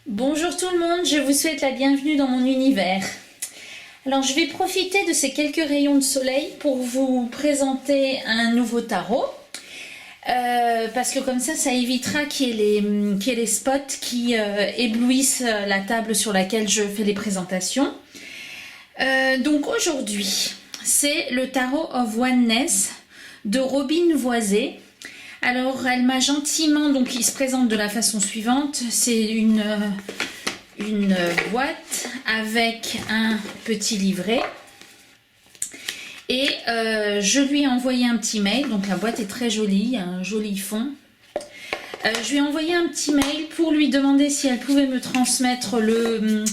Bonjour tout le monde, je vous souhaite la bienvenue dans mon univers. Alors je vais profiter de ces quelques rayons de soleil pour vous présenter un nouveau tarot. Parce que comme ça évitera qu'il y ait les spots qui éblouissent la table sur laquelle je fais les présentations. Donc aujourd'hui, c'est le Tarot of Oneness de Robin Voisé. Alors elle m'a gentiment, donc il se présente de la façon suivante, c'est une boîte avec un petit livret et je lui ai envoyé un petit mail, donc la boîte est très jolie, un joli fond. Je lui ai envoyé un petit mail pour lui demander si elle pouvait me transmettre le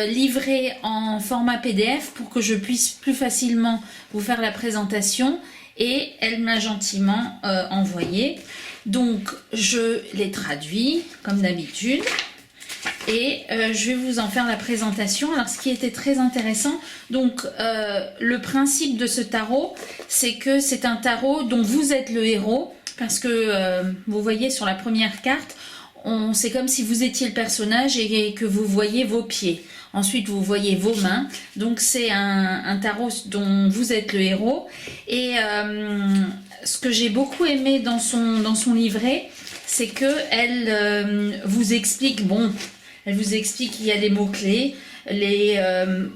livret en format PDF pour que je puisse plus facilement vous faire la présentation. Et elle m'a gentiment envoyé. Donc je l'ai traduit comme d'habitude. Et je vais vous en faire la présentation. Alors ce qui était très intéressant, donc le principe de ce tarot, c'est que c'est un tarot dont vous êtes le héros. Parce que vous voyez sur la première carte, c'est comme si vous étiez le personnage et que vous voyez vos pieds. Ensuite, vous voyez vos mains. Donc, c'est un tarot dont vous êtes le héros. Et ce que j'ai beaucoup aimé dans son livret, c'est qu'elle vous explique, elle vous explique qu'il y a des mots-clés. Les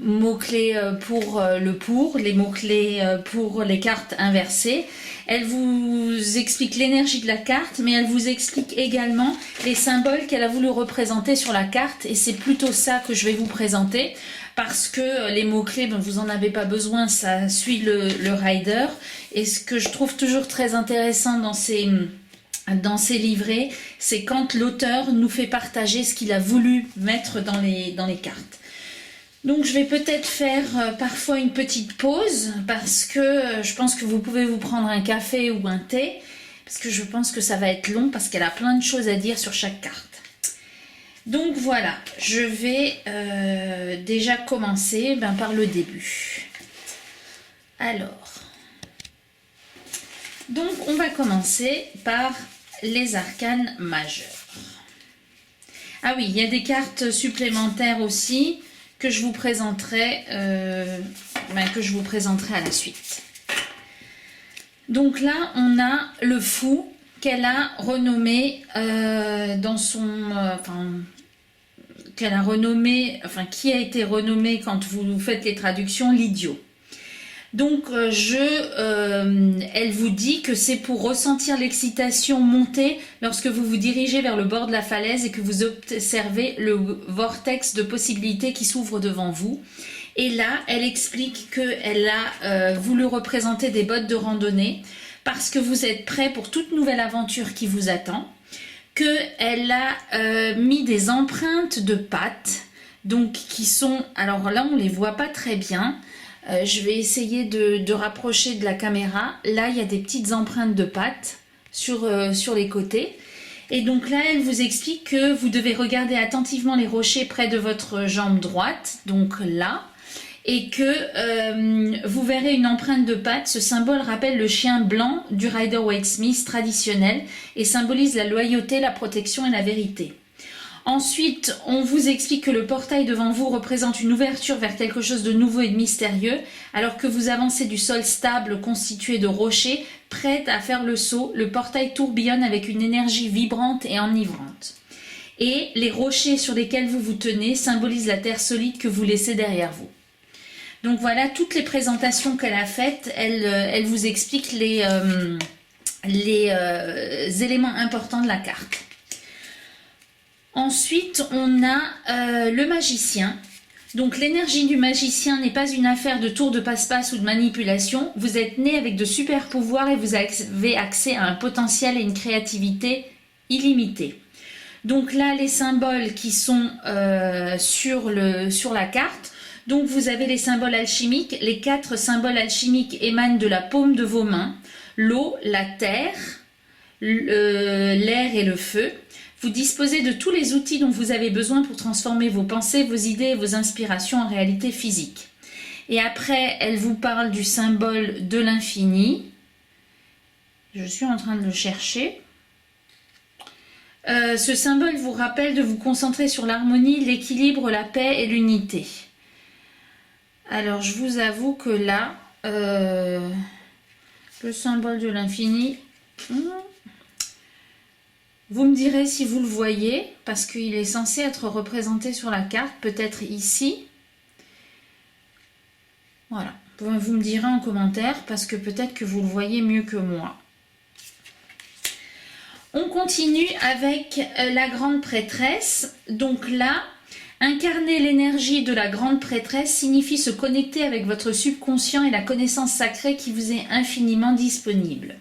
mots-clés pour le pour, les mots-clés pour les cartes inversées. Elle vous explique l'énergie de la carte, mais elle vous explique également les symboles qu'elle a voulu représenter sur la carte. Et c'est plutôt ça que je vais vous présenter, parce que les mots-clés, vous n'en avez pas besoin, ça suit le rider. Et ce que je trouve toujours très intéressant dans ces livrets, c'est quand l'auteur nous fait partager ce qu'il a voulu mettre dans les cartes. Donc je vais peut-être faire parfois une petite pause parce que je pense que vous pouvez vous prendre un café ou un thé, parce que je pense que ça va être long parce qu'elle a plein de choses à dire sur chaque carte. Donc voilà, je vais déjà commencer par le début. Alors, donc on va commencer par les arcanes majeures. Ah oui, il y a des cartes supplémentaires aussi que je vous présenterai à la suite. Donc là, on a le fou qu'elle a renommé qui a été renommé quand vous faites les traductions, l'idiot. Donc elle vous dit que c'est pour ressentir l'excitation monter lorsque vous vous dirigez vers le bord de la falaise et que vous observez le vortex de possibilités qui s'ouvre devant vous. Et là, elle explique qu'elle a voulu représenter des bottes de randonnée parce que vous êtes prêt pour toute nouvelle aventure qui vous attend, qu'elle a mis des empreintes de pattes, donc qui sont, alors là on les voit pas très bien. Je vais essayer de rapprocher de la caméra. Là, il y a des petites empreintes de pattes sur les côtés. Et donc là, elle vous explique que vous devez regarder attentivement les rochers près de votre jambe droite, donc là, et que vous verrez une empreinte de patte. Ce symbole rappelle le chien blanc du Rider-Waite-Smith traditionnel et symbolise la loyauté, la protection et la vérité. Ensuite, on vous explique que le portail devant vous représente une ouverture vers quelque chose de nouveau et de mystérieux, alors que vous avancez du sol stable constitué de rochers, prêts à faire le saut. Le portail tourbillonne avec une énergie vibrante et enivrante. Et les rochers sur lesquels vous vous tenez symbolisent la terre solide que vous laissez derrière vous. Donc voilà, toutes les présentations qu'elle a faites, elle vous explique les éléments importants de la carte. Ensuite, on a le magicien. Donc l'énergie du magicien n'est pas une affaire de tour de passe-passe ou de manipulation. Vous êtes né avec de super pouvoirs et vous avez accès à un potentiel et une créativité illimitée. Donc là, les symboles qui sont sur la carte. Donc vous avez les symboles alchimiques. Les 4 symboles alchimiques émanent de la paume de vos mains. L'eau, la terre, l'air et le feu. Vous disposez de tous les outils dont vous avez besoin pour transformer vos pensées, vos idées et vos inspirations en réalité physique. Et après, elle vous parle du symbole de l'infini. Je suis en train de le chercher. Ce symbole vous rappelle de vous concentrer sur l'harmonie, l'équilibre, la paix et l'unité. Alors, je vous avoue que là, le symbole de l'infini, vous me direz si vous le voyez, parce qu'il est censé être représenté sur la carte, peut-être ici. Voilà, vous me direz en commentaire, parce que peut-être que vous le voyez mieux que moi. On continue avec la grande prêtresse. Donc là, incarner l'énergie de la grande prêtresse signifie se connecter avec votre subconscient et la connaissance sacrée qui vous est infiniment disponible.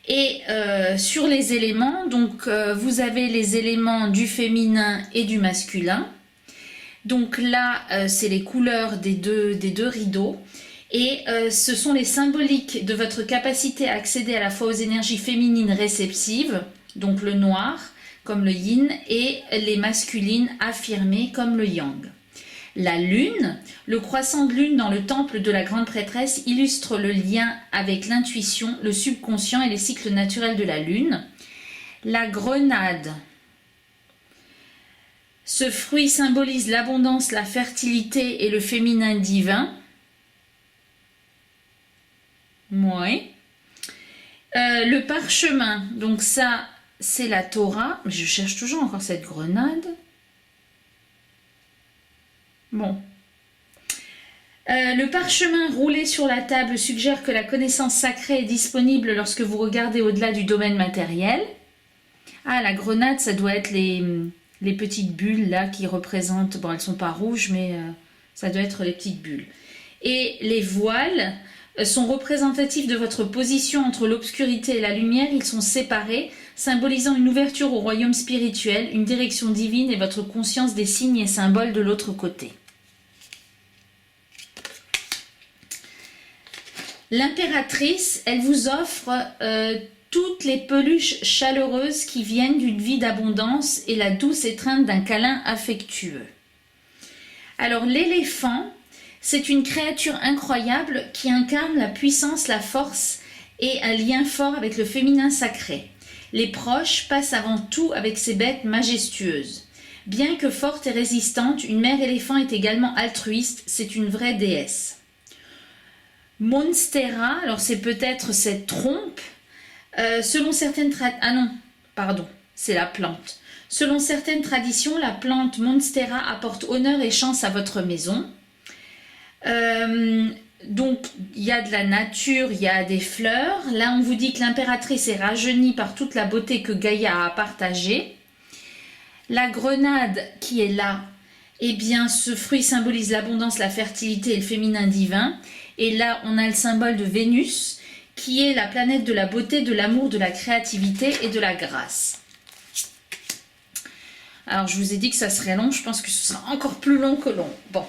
Et sur les éléments, donc vous avez les éléments du féminin et du masculin. Donc là, c'est les couleurs des deux rideaux. Et ce sont les symboliques de votre capacité à accéder à la fois aux énergies féminines réceptives, donc le noir comme le yin, et les masculines affirmées comme le yang. La lune, le croissant de lune dans le temple de la grande prêtresse, illustre le lien avec l'intuition, le subconscient et les cycles naturels de la lune. La grenade, ce fruit symbolise l'abondance, la fertilité et le féminin divin. Ouais. Le parchemin, donc ça c'est la Torah. Je cherche toujours encore cette grenade. Bon. Le parchemin roulé sur la table suggère que la connaissance sacrée est disponible lorsque vous regardez au-delà du domaine matériel. Ah, la grenade, ça doit être les petites bulles là qui représentent, bon elles sont pas rouges mais ça doit être les petites bulles. Et les voiles sont représentatifs de votre position entre l'obscurité et la lumière. Ils sont séparés, symbolisant une ouverture au royaume spirituel, une direction divine et votre conscience des signes et symboles de l'autre côté. L'impératrice, elle vous offre toutes les peluches chaleureuses qui viennent d'une vie d'abondance et la douce étreinte d'un câlin affectueux. Alors l'éléphant, c'est une créature incroyable qui incarne la puissance, la force et un lien fort avec le féminin sacré. Les proches passent avant tout avec ces bêtes majestueuses. Bien que forte et résistante, une mère éléphant est également altruiste, c'est une vraie déesse. Monstera, alors c'est peut-être cette trompe, selon certaines c'est la plante. Selon certaines traditions, la plante Monstera apporte honneur et chance à votre maison. Donc il y a de la nature, il y a des fleurs. Là on vous dit que l'impératrice est rajeunie par toute la beauté que Gaïa a partagée. La grenade qui est là, eh bien ce fruit symbolise l'abondance, la fertilité et le féminin divin. Et là on a le symbole de Vénus qui est la planète de la beauté, de l'amour, de la créativité et de la grâce. Alors je vous ai dit que ça serait long, je pense que ce sera encore plus long que long. Bon.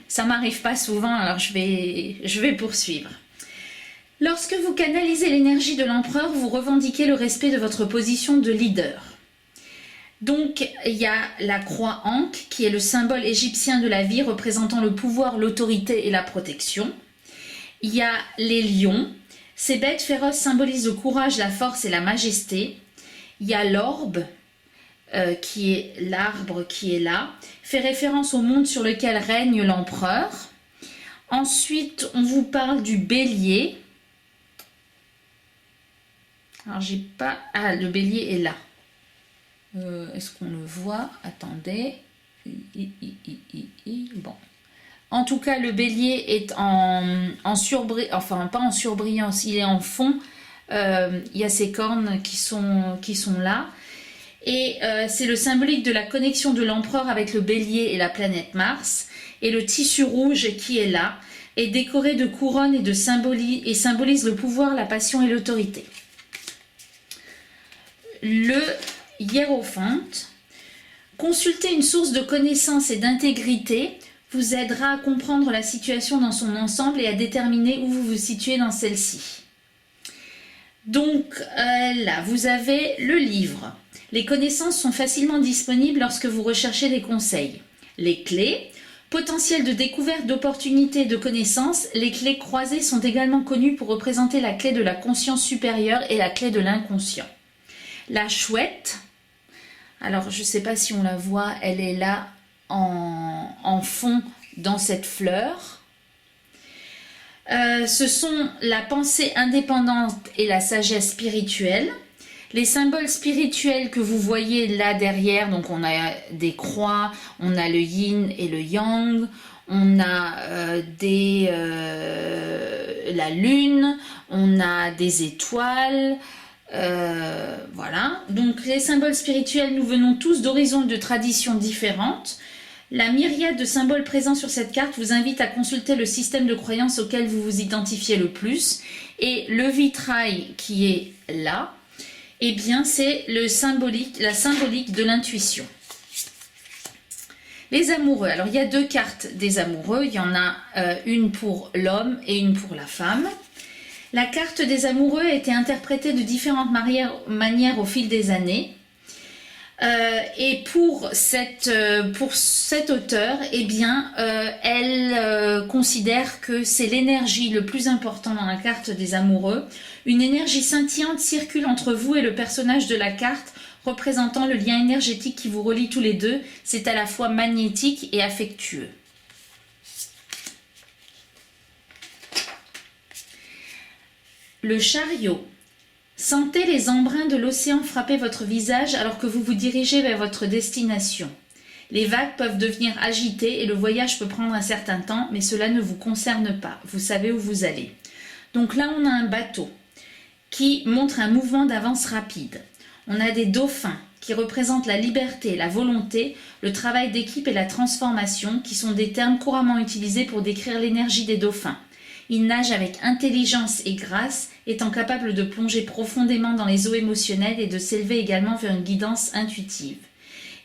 Ça m'arrive pas souvent, alors je vais poursuivre. Lorsque vous canalisez l'énergie de l'empereur, vous revendiquez le respect de votre position de leader. Donc, il y a la croix Ankh, qui est le symbole égyptien de la vie, représentant le pouvoir, l'autorité et la protection. Il y a les lions. Ces bêtes féroces symbolisent le courage, la force et la majesté. Il y a l'orbe, qui est l'arbre qui est là, fait référence au monde sur lequel règne l'empereur. Ensuite, on vous parle du bélier. Alors, j'ai pas... Ah, le bélier est là. Est-ce qu'on le voit? Attendez. Bon. En tout cas, le bélier est en surbrillance, enfin, pas en surbrillance, il est en fond. Il y a ses cornes qui sont là. Et c'est le symbolique de la connexion de l'empereur avec le bélier et la planète Mars. Et le tissu rouge qui est là est décoré de couronnes et symbolise le pouvoir, la passion et l'autorité. Le hiérophante. Consulter une source de connaissance et d'intégrité vous aidera à comprendre la situation dans son ensemble et à déterminer où vous vous situez dans celle-ci. Donc là, vous avez le livre. Les connaissances sont facilement disponibles lorsque vous recherchez des conseils. Les clés, potentiel de découverte, d'opportunités et de connaissances, les clés croisées sont également connues pour représenter la clé de la conscience supérieure et la clé de l'inconscient. La chouette, Alors, je ne sais pas si on la voit, elle est là en fond dans cette fleur. Ce sont la pensée indépendante et la sagesse spirituelle. Les symboles spirituels que vous voyez là derrière, donc on a des croix, on a le yin et le yang, on a la lune, on a des étoiles, voilà. Donc les symboles spirituels, nous venons tous d'horizons et de traditions différentes. La myriade de symboles présents sur cette carte vous invite à consulter le système de croyances auquel vous vous identifiez le plus. Et le vitrail qui est là, eh bien c'est la symbolique de l'intuition. Les amoureux. Alors il y a 2 cartes des amoureux. Il y en a une pour l'homme et une pour la femme. La carte des amoureux a été interprétée de différentes manières au fil des années. Et pour cet auteur, eh bien, elle considère que c'est l'énergie le plus important dans la carte des amoureux. Une énergie scintillante circule entre vous et le personnage de la carte, représentant le lien énergétique qui vous relie tous les deux. C'est à la fois magnétique et affectueux. Le chariot. Sentez les embruns de l'océan frapper votre visage alors que vous vous dirigez vers votre destination. Les vagues peuvent devenir agitées et le voyage peut prendre un certain temps, mais cela ne vous concerne pas. Vous savez où vous allez. Donc là, on a un bateau qui montre un mouvement d'avance rapide. On a des dauphins qui représentent la liberté, la volonté, le travail d'équipe et la transformation, qui sont des termes couramment utilisés pour décrire l'énergie des dauphins. Ils nagent avec intelligence et grâce, étant capables de plonger profondément dans les eaux émotionnelles et de s'élever également vers une guidance intuitive.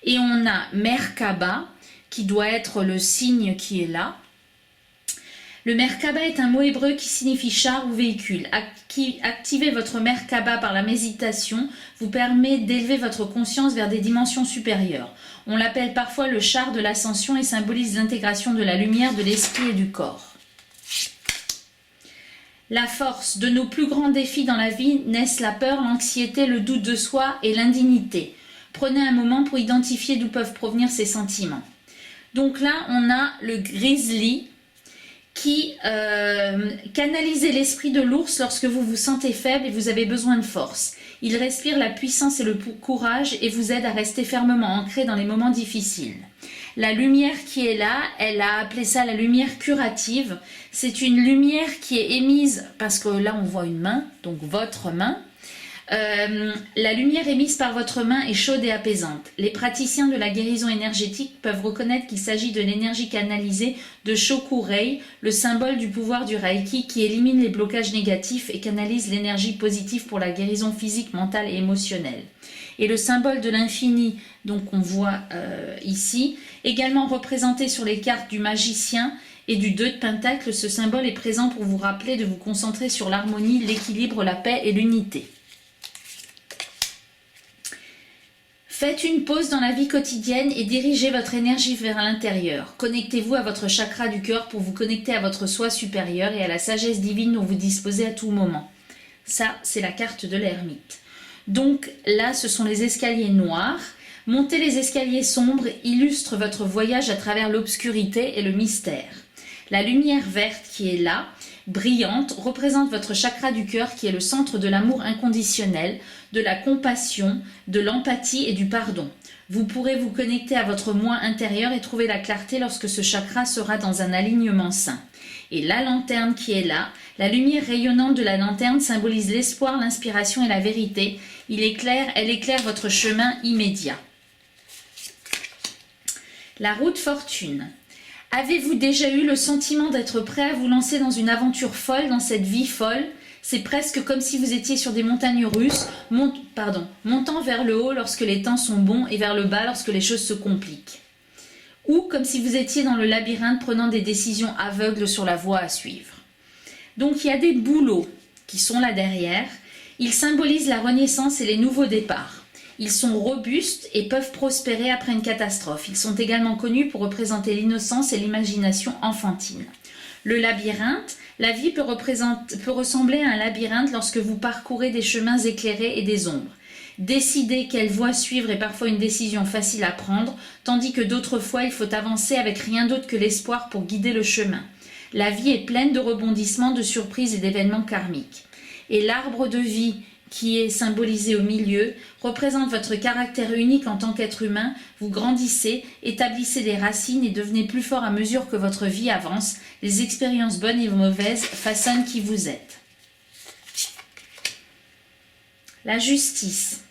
Et on a Merkaba, qui doit être le signe qui est là. Le Merkaba est un mot hébreu qui signifie char ou véhicule. Activer votre Merkaba par la méditation vous permet d'élever votre conscience vers des dimensions supérieures. On l'appelle parfois le char de l'ascension et symbolise l'intégration de la lumière, de l'esprit et du corps. La force de nos plus grands défis dans la vie naissent la peur, l'anxiété, le doute de soi et l'indignité. Prenez un moment pour identifier d'où peuvent provenir ces sentiments. Donc là, on a le grizzly qui canalise l'esprit de l'ours lorsque vous vous sentez faible et vous avez besoin de force. Il respire la puissance et le courage et vous aide à rester fermement ancré dans les moments difficiles. La lumière qui est là, elle a appelé ça la lumière curative. C'est une lumière qui est émise, parce que là on voit une main, donc votre main. La lumière émise par votre main est chaude et apaisante. Les praticiens de la guérison énergétique peuvent reconnaître qu'il s'agit de l'énergie canalisée de Shokurei, le symbole du pouvoir du Reiki qui élimine les blocages négatifs et canalise l'énergie positive pour la guérison physique, mentale et émotionnelle. Et le symbole de l'infini, donc qu'on voit ici, également représenté sur les cartes du magicien et du 2 de Pentacle, ce symbole est présent pour vous rappeler de vous concentrer sur l'harmonie, l'équilibre, la paix et l'unité. Faites une pause dans la vie quotidienne et dirigez votre énergie vers l'intérieur. Connectez-vous à votre chakra du cœur pour vous connecter à votre soi supérieur et à la sagesse divine dont vous disposez à tout moment. Ça, c'est la carte de l'ermite. Donc là, ce sont les escaliers noirs. Monter les escaliers sombres illustre votre voyage à travers l'obscurité et le mystère. La lumière verte qui est là, brillante, représente votre chakra du cœur qui est le centre de l'amour inconditionnel, de la compassion, de l'empathie et du pardon. Vous pourrez vous connecter à votre moi intérieur et trouver la clarté lorsque ce chakra sera dans un alignement sain. Et la lanterne qui est là, la lumière rayonnante de la lanterne symbolise l'espoir, l'inspiration et la vérité. Elle éclaire votre chemin immédiat. La roue de fortune. Avez-vous déjà eu le sentiment d'être prêt à vous lancer dans une aventure folle, dans cette vie folle? C'est presque comme si vous étiez sur des montagnes russes, montant vers le haut lorsque les temps sont bons et vers le bas lorsque les choses se compliquent. Ou comme si vous étiez dans le labyrinthe prenant des décisions aveugles sur la voie à suivre. Donc il y a des bouleaux qui sont là derrière. Ils symbolisent la renaissance et les nouveaux départs. Ils sont robustes et peuvent prospérer après une catastrophe. Ils sont également connus pour représenter l'innocence et l'imagination enfantine. Le labyrinthe, la vie peut ressembler à un labyrinthe lorsque vous parcourez des chemins éclairés et des ombres. Décider quelle voie suivre est parfois une décision facile à prendre, tandis que d'autres fois il faut avancer avec rien d'autre que l'espoir pour guider le chemin. La vie est pleine de rebondissements, de surprises et d'événements karmiques. Et l'arbre de vie, qui est symbolisé au milieu, représente votre caractère unique en tant qu'être humain. Vous grandissez, établissez des racines et devenez plus fort à mesure que votre vie avance. Les expériences bonnes et mauvaises façonnent qui vous êtes. La justice.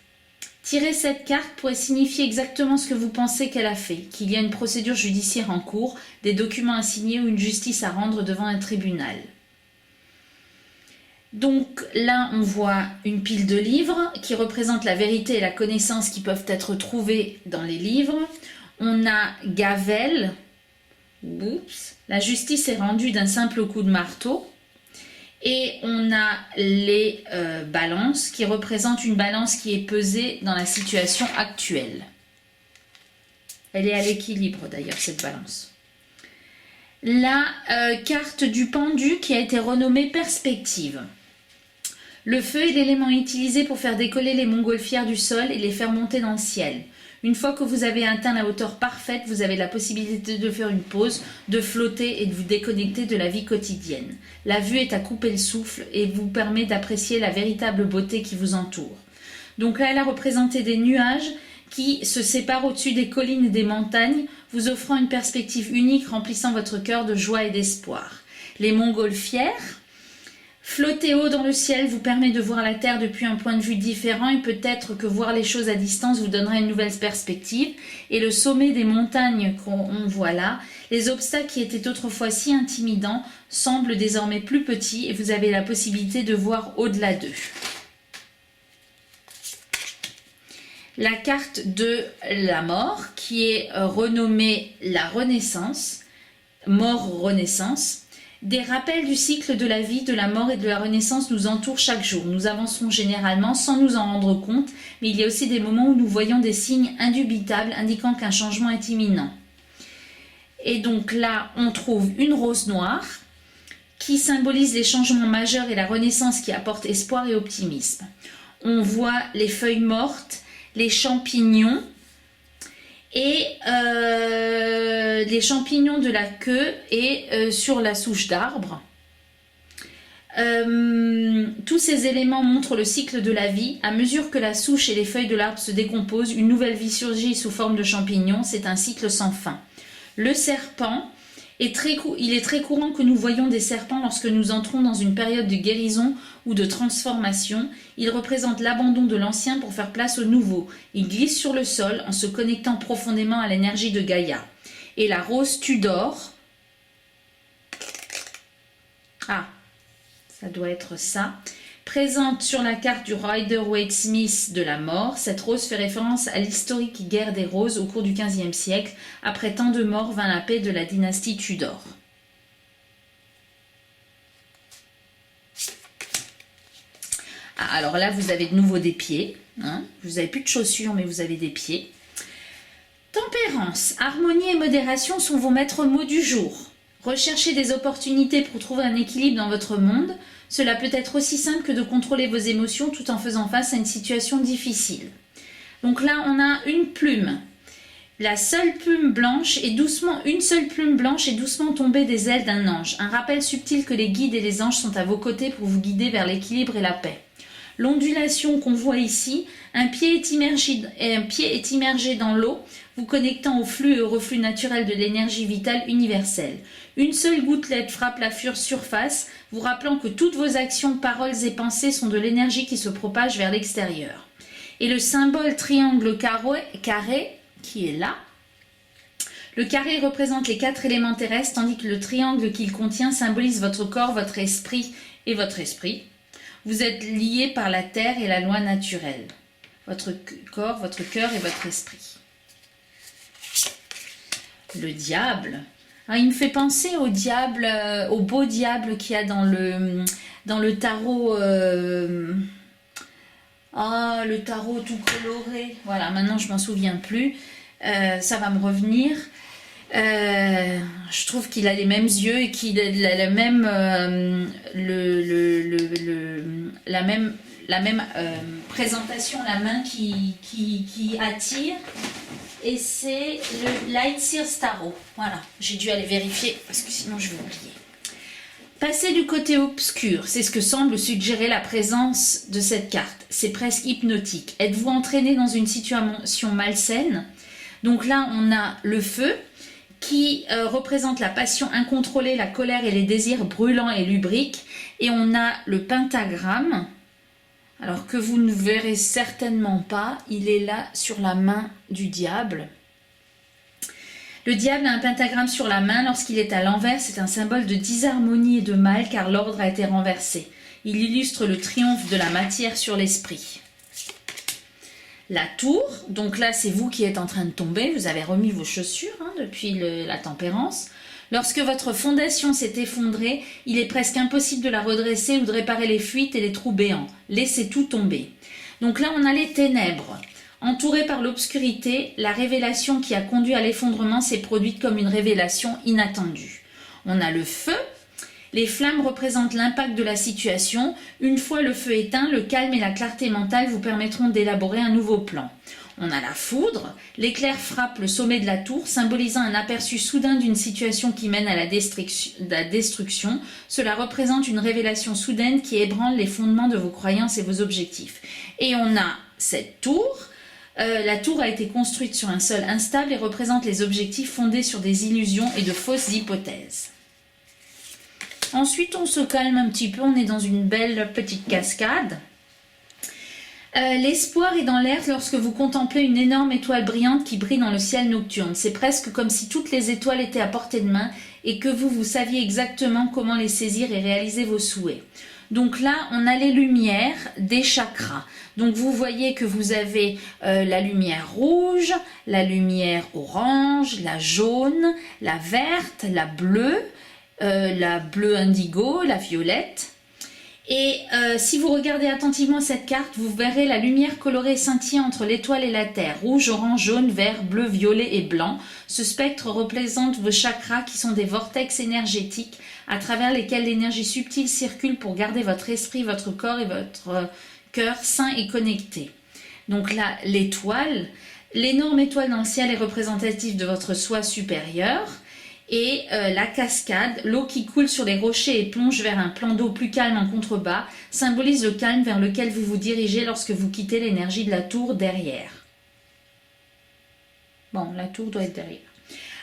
Tirer cette carte pourrait signifier exactement ce que vous pensez qu'elle a fait, qu'il y a une procédure judiciaire en cours, des documents à signer ou une justice à rendre devant un tribunal. Donc là, on voit une pile de livres qui représentent la vérité et la connaissance qui peuvent être trouvées dans les livres. On a Gavel. Oups. La justice est rendue d'un simple coup de marteau. Et on a les balances qui représentent une balance qui est pesée dans la situation actuelle. Elle est à l'équilibre d'ailleurs, cette balance. La carte du pendu qui a été renommée Perspective. Le feu est l'élément utilisé pour faire décoller les montgolfières du sol et les faire monter dans le ciel. Une fois que vous avez atteint la hauteur parfaite, vous avez la possibilité de faire une pause, de flotter et de vous déconnecter de la vie quotidienne. La vue est à couper le souffle et vous permet d'apprécier la véritable beauté qui vous entoure. Donc là, elle a représenté des nuages qui se séparent au-dessus des collines et des montagnes, vous offrant une perspective unique remplissant votre cœur de joie et d'espoir. Les montgolfières. Flotter haut dans le ciel vous permet de voir la Terre depuis un point de vue différent et peut-être que voir les choses à distance vous donnera une nouvelle perspective. Et le sommet des montagnes qu'on voit là, les obstacles qui étaient autrefois si intimidants semblent désormais plus petits et vous avez la possibilité de voir au-delà d'eux. La carte de la mort qui est renommée la Renaissance, mort-renaissance. Des rappels du cycle de la vie, de la mort et de la renaissance nous entourent chaque jour. Nous avançons généralement sans nous en rendre compte, mais il y a aussi des moments où nous voyons des signes indubitables indiquant qu'un changement est imminent. Et donc là, on trouve une rose noire qui symbolise les changements majeurs et la renaissance qui apporte espoir et optimisme. On voit les feuilles mortes, les champignons, et les champignons de la queue et sur la souche d'arbre. Tous ces éléments montrent le cycle de la vie. À mesure que la souche et les feuilles de l'arbre se décomposent, une nouvelle vie surgit sous forme de champignons. C'est un cycle sans fin. Le serpent, il est très courant que nous voyions des serpents lorsque nous entrons dans une période de guérison ou de transformation. Il représente l'abandon de l'ancien pour faire place au nouveau. Il glisse sur le sol en se connectant profondément à l'énergie de Gaïa. Et la rose Tudor, ça doit être ça, présente sur la carte du Rider-Waite-Smith de la mort. Cette rose fait référence à l'historique guerre des roses au cours du XVe siècle. Après tant de morts vint la paix de la dynastie Tudor. Alors là, vous avez de nouveau des pieds. Vous n'avez plus de chaussures, mais vous avez des pieds. Tempérance, harmonie et modération sont vos maîtres mots du jour. Recherchez des opportunités pour trouver un équilibre dans votre monde. Cela peut être aussi simple que de contrôler vos émotions tout en faisant face à une situation difficile. Donc là, on a une plume. Une seule plume blanche est doucement tombée des ailes d'un ange. Un rappel subtil que les guides et les anges sont à vos côtés pour vous guider vers l'équilibre et la paix. L'ondulation qu'on voit ici, un pied est immergé dans l'eau, vous connectant au flux et au reflux naturel de l'énergie vitale universelle. Une seule gouttelette frappe la surface, vous rappelant que toutes vos actions, paroles et pensées sont de l'énergie qui se propage vers l'extérieur. Et le symbole triangle carré, qui est là, le carré représente les 4 éléments terrestres, tandis que le triangle qu'il contient symbolise votre corps, votre esprit et votre esprit. Vous êtes liés par la terre et la loi naturelle. Votre corps, votre cœur et votre esprit. Le diable. Alors, il me fait penser au diable, au beau diable qu'il y a dans le tarot. Le tarot tout coloré. Voilà, maintenant je m'en souviens plus. Ça va me revenir. Je trouve qu'il a les mêmes yeux et qu'il a la même la même présentation, la main qui attire. Et c'est le Light Sears Tarot. Voilà, j'ai dû aller vérifier parce que sinon je vais oublier. Passez du côté obscur, c'est ce que semble suggérer la présence de cette carte. C'est presque hypnotique. Êtes-vous entraîné dans une situation malsaine? Donc là, on a le feu qui représente la passion incontrôlée, la colère et les désirs brûlants et lubriques. Et on a le pentagramme, alors que vous ne verrez certainement pas, il est là sur la main du diable. Le diable a un pentagramme sur la main. Lorsqu'il est à l'envers, c'est un symbole de disharmonie et de mal, car l'ordre a été renversé. Il illustre le triomphe de la matière sur l'esprit. La tour, donc là c'est vous qui êtes en train de tomber, vous avez remis vos chaussures depuis la tempérance. Lorsque votre fondation s'est effondrée, il est presque impossible de la redresser ou de réparer les fuites et les trous béants. Laissez tout tomber. Donc là on a les ténèbres. Entouré par l'obscurité, la révélation qui a conduit à l'effondrement s'est produite comme une révélation inattendue. On a le feu. Les flammes représentent l'impact de la situation. Une fois le feu éteint, le calme et la clarté mentale vous permettront d'élaborer un nouveau plan. On a la foudre. L'éclair frappe le sommet de la tour, symbolisant un aperçu soudain d'une situation qui mène à la destruction. Cela représente une révélation soudaine qui ébranle les fondements de vos croyances et vos objectifs. Et on a cette tour. La tour a été construite sur un sol instable et représente les objectifs fondés sur des illusions et de fausses hypothèses. Ensuite, on se calme un petit peu, on est dans une belle petite cascade. L'espoir est dans l'air lorsque vous contemplez une énorme étoile brillante qui brille dans le ciel nocturne. C'est presque comme si toutes les étoiles étaient à portée de main et que vous saviez exactement comment les saisir et réaliser vos souhaits. Donc là, on a les lumières des chakras. Donc vous voyez que vous avez la lumière rouge, la lumière orange, la jaune, la verte, la bleue indigo, la violette. Et si vous regardez attentivement cette carte, vous verrez la lumière colorée scintillant entre l'étoile et la terre. Rouge, orange, jaune, vert, bleu, violet et blanc. Ce spectre représente vos chakras qui sont des vortex énergétiques à travers lesquels l'énergie subtile circule pour garder votre esprit, votre corps et votre cœur sains et connectés. Donc là, l'étoile, l'énorme étoile dans le ciel est représentative de votre soi supérieur. Et la cascade, l'eau qui coule sur les rochers et plonge vers un plan d'eau plus calme en contrebas, symbolise le calme vers lequel vous vous dirigez lorsque vous quittez l'énergie de la tour derrière. Bon, la tour doit être derrière.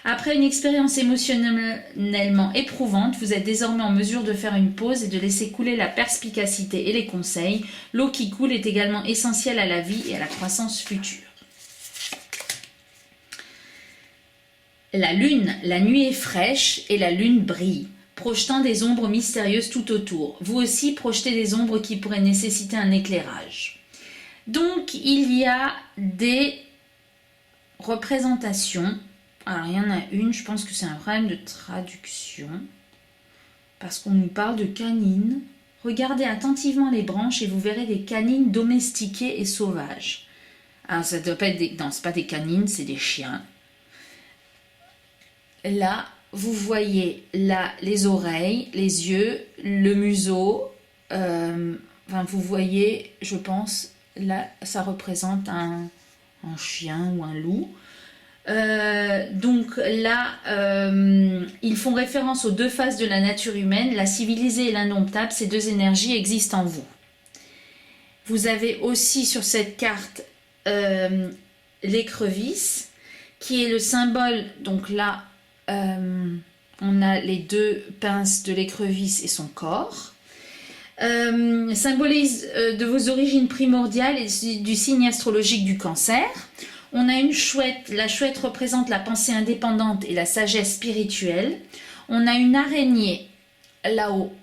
Après une expérience émotionnellement éprouvante, vous êtes désormais en mesure de faire une pause et de laisser couler la perspicacité et les conseils. L'eau qui coule est également essentielle à la vie et à la croissance future. La lune, la nuit est fraîche et la lune brille, projetant des ombres mystérieuses tout autour. Vous aussi projetez des ombres qui pourraient nécessiter un éclairage. Donc il y a des représentations. Alors il y en a une, je pense que c'est un problème de traduction, parce qu'on nous parle de canines. Regardez attentivement les branches et vous verrez des canines domestiquées et sauvages. Alors ça doit pas être des... Non, c'est pas des canines, c'est des chiens. Là, vous voyez là les oreilles, les yeux, le museau. Vous voyez, je pense, là, ça représente un chien ou un loup. Donc là, ils font référence aux deux faces de la nature humaine, la civilisée et l'indomptable. Ces deux énergies existent en vous. Vous avez aussi sur cette carte l'écrevisse, qui est le symbole, donc là, on a les deux pinces de l'écrevisse et son corps. Symbolise de vos origines primordiales et du signe astrologique du Cancer. On a une chouette. La chouette représente la pensée indépendante et la sagesse spirituelle. On a une araignée là-haut.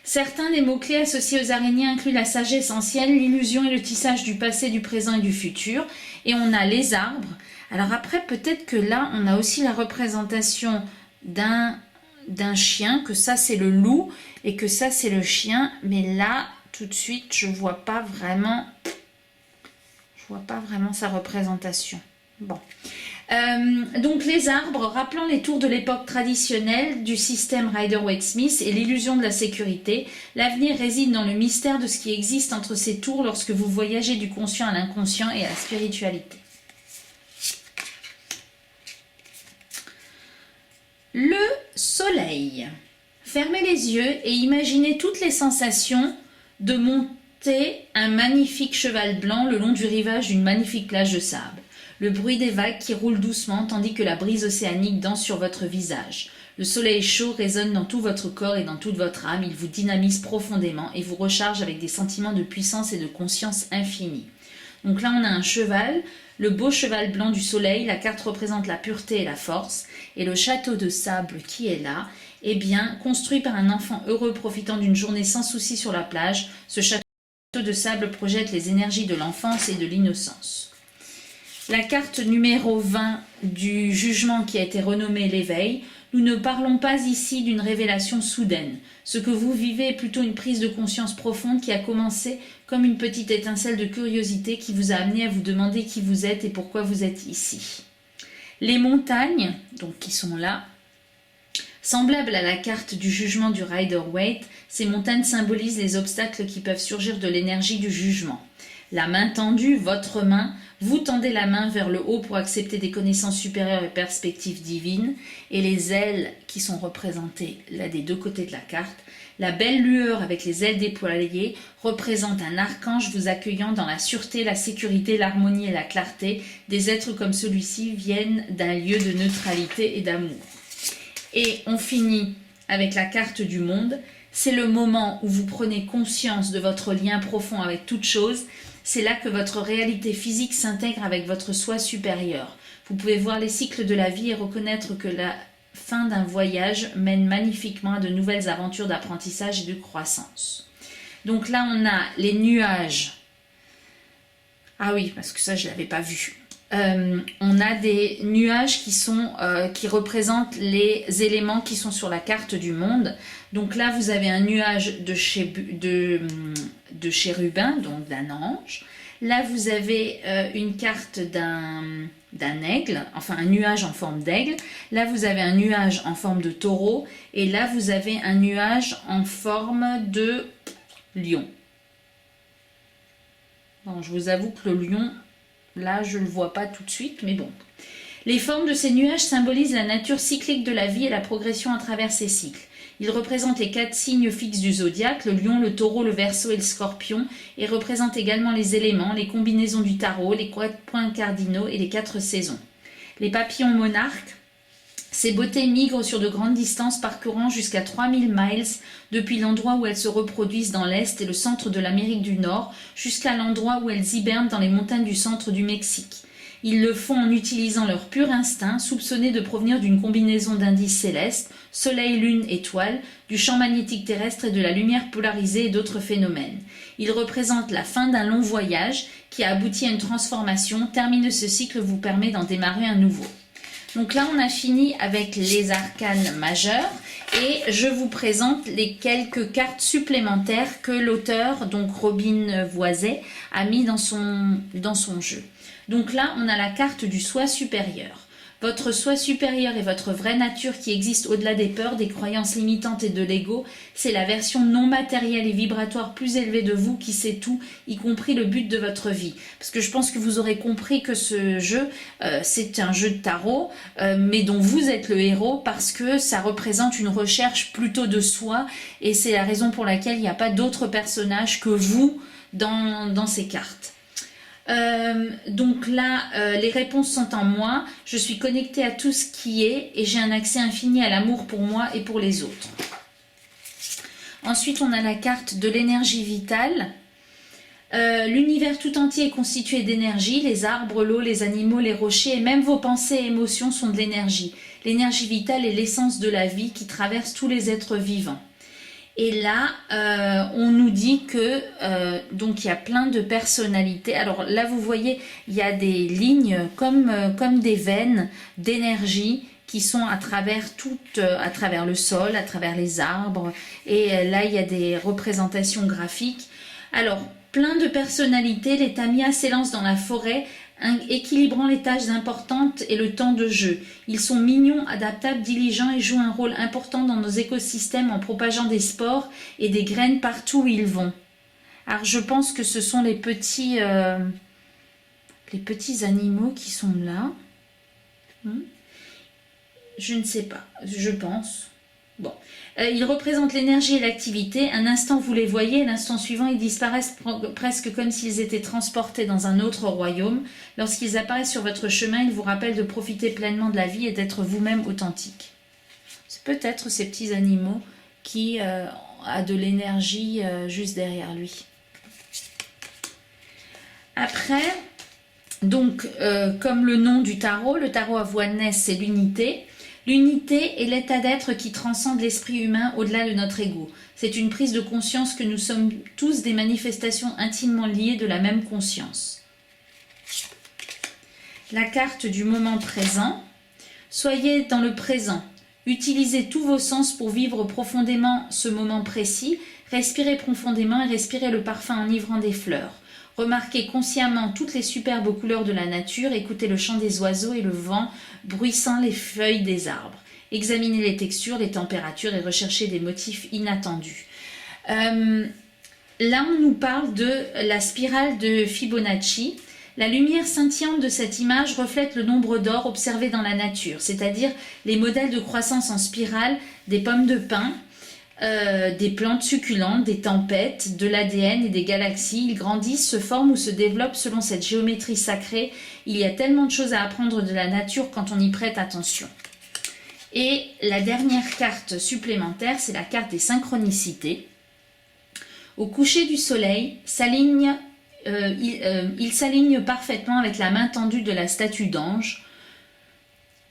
Certains des mots-clés associés aux araignées incluent la sagesse ancienne, l'illusion et le tissage du passé, du présent et du futur. Et on a les arbres. Alors après, peut-être que là, on a aussi la représentation d'un chien, que ça c'est le loup et que ça c'est le chien. Mais là, tout de suite, je vois pas vraiment sa représentation. Bon. Donc les arbres, rappelant les tours de l'époque traditionnelle du système Rider-Waite-Smith et l'illusion de la sécurité, l'avenir réside dans le mystère de ce qui existe entre ces tours lorsque vous voyagez du conscient à l'inconscient et à la spiritualité. Le soleil. Fermez les yeux et imaginez toutes les sensations de monter un magnifique cheval blanc le long du rivage d'une magnifique plage de sable. Le bruit des vagues qui roulent doucement tandis que la brise océanique danse sur votre visage. Le soleil chaud résonne dans tout votre corps et dans toute votre âme. Il vous dynamise profondément et vous recharge avec des sentiments de puissance et de conscience infinie. Donc là, on a un cheval, le beau cheval blanc du soleil. La carte représente la pureté et la force. Et le château de sable qui est là, eh bien, construit par un enfant heureux profitant d'une journée sans souci sur la plage, ce château de sable projette les énergies de l'enfance et de l'innocence. La carte numéro 20 du jugement qui a été renommée l'éveil, nous ne parlons pas ici d'une révélation soudaine. Ce que vous vivez est plutôt une prise de conscience profonde qui a commencé comme une petite étincelle de curiosité qui vous a amené à vous demander qui vous êtes et pourquoi vous êtes ici. Les montagnes, donc qui sont là, semblables à la carte du jugement du Rider-Waite, ces montagnes symbolisent les obstacles qui peuvent surgir de l'énergie du jugement. La main tendue, votre main, vous tendez la main vers le haut pour accepter des connaissances supérieures et perspectives divines, et les ailes qui sont représentées là des deux côtés de la carte, la belle lueur avec les ailes déployées représente un archange vous accueillant dans la sûreté, la sécurité, l'harmonie et la clarté. Des êtres comme celui-ci viennent d'un lieu de neutralité et d'amour. Et on finit avec la carte du monde. C'est le moment où vous prenez conscience de votre lien profond avec toute chose. C'est là que votre réalité physique s'intègre avec votre soi supérieur. Vous pouvez voir les cycles de la vie et reconnaître que la fin d'un voyage mène magnifiquement à de nouvelles aventures d'apprentissage et de croissance. Donc là, on a les nuages. Ah oui, parce que ça, je ne l'avais pas vu. On a des nuages qui représentent les éléments qui sont sur la carte du monde. Donc là, vous avez un nuage de chérubin, donc d'un ange. Là, vous avez une carte d'un aigle, enfin un nuage en forme d'aigle. Là, vous avez un nuage en forme de taureau. Et là, vous avez un nuage en forme de lion. Bon, je vous avoue que le lion... Là, je ne le vois pas tout de suite, mais bon. Les formes de ces nuages symbolisent la nature cyclique de la vie et la progression à travers ces cycles. Ils représentent les 4 signes fixes du zodiaque, le lion, le taureau, le verseau et le scorpion, et représentent également les éléments, les combinaisons du tarot, les 4 points cardinaux et les 4 saisons. Les papillons monarques, ces beautés migrent sur de grandes distances parcourant jusqu'à 3000 miles depuis l'endroit où elles se reproduisent dans l'Est et le centre de l'Amérique du Nord jusqu'à l'endroit où elles hibernent dans les montagnes du centre du Mexique. Ils le font en utilisant leur pur instinct, soupçonné de provenir d'une combinaison d'indices célestes, soleil, lune, étoile, du champ magnétique terrestre et de la lumière polarisée et d'autres phénomènes. Ils représentent la fin d'un long voyage qui a abouti à une transformation. Terminer ce cycle vous permet d'en démarrer un nouveau. Donc là, on a fini avec les arcanes majeurs et je vous présente les quelques cartes supplémentaires que l'auteur, donc Robin Voiset, a mis dans son jeu. Donc là, on a la carte du soi supérieur. Votre soi supérieur et votre vraie nature qui existe au-delà des peurs, des croyances limitantes et de l'ego, c'est la version non matérielle et vibratoire plus élevée de vous qui sait tout, y compris le but de votre vie. Parce que je pense que vous aurez compris que ce jeu, c'est un jeu de tarot, mais dont vous êtes le héros parce que ça représente une recherche plutôt de soi et c'est la raison pour laquelle il n'y a pas d'autres personnages que vous dans ces cartes. Donc là, les réponses sont en moi. Je suis connectée à tout ce qui est et j'ai un accès infini à l'amour pour moi et pour les autres. Ensuite, on a la carte de l'énergie vitale. L'univers tout entier est constitué d'énergie. Les arbres, l'eau, les animaux, les rochers et même vos pensées et émotions sont de l'énergie. L'énergie vitale est l'essence de la vie qui traverse tous les êtres vivants. Et là, on nous dit que donc il y a plein de personnalités. Alors là, vous voyez, il y a des lignes comme des veines d'énergie qui sont à travers le sol, à travers les arbres. Et là, il y a des représentations graphiques. Alors, plein de personnalités. Les Tamiya s'élancent dans la forêt équilibrant les tâches importantes et le temps de jeu. Ils sont mignons, adaptables, diligents et jouent un rôle important dans nos écosystèmes en propageant des spores et des graines partout où ils vont. Alors je pense que ce sont les petits animaux qui sont là. Je ne sais pas, je pense. Bon. Ils représentent l'énergie et l'activité. Un instant vous les voyez, l'instant suivant ils disparaissent presque comme s'ils étaient transportés dans un autre royaume. Lorsqu'ils apparaissent sur votre chemin, ils vous rappellent de profiter pleinement de la vie et d'être vous-même authentique. C'est peut-être ces petits animaux qui a de l'énergie juste derrière lui. Après, donc comme le nom du tarot, le tarot à voix naisse c'est l'unité. L'unité est l'état d'être qui transcende l'esprit humain au-delà de notre ego. C'est une prise de conscience que nous sommes tous des manifestations intimement liées de la même conscience. La carte du moment présent. Soyez dans le présent. Utilisez tous vos sens pour vivre profondément ce moment précis. Respirez profondément et respirez le parfum enivrant des fleurs. Remarquez consciemment toutes les superbes couleurs de la nature, écoutez le chant des oiseaux et le vent bruissant les feuilles des arbres. Examinez les textures, les températures et recherchez des motifs inattendus. Là, on nous parle de la spirale de Fibonacci. La lumière scintillante de cette image reflète le nombre d'or observé dans la nature, c'est-à-dire les modèles de croissance en spirale des pommes de pin, des plantes succulentes, des tempêtes, de l'ADN et des galaxies. Ils grandissent, se forment ou se développent selon cette géométrie sacrée. Il y a tellement de choses à apprendre de la nature quand on y prête attention. Et la dernière carte supplémentaire, c'est la carte des synchronicités. Au coucher du soleil, il s'aligne parfaitement avec la main tendue de la statue d'ange,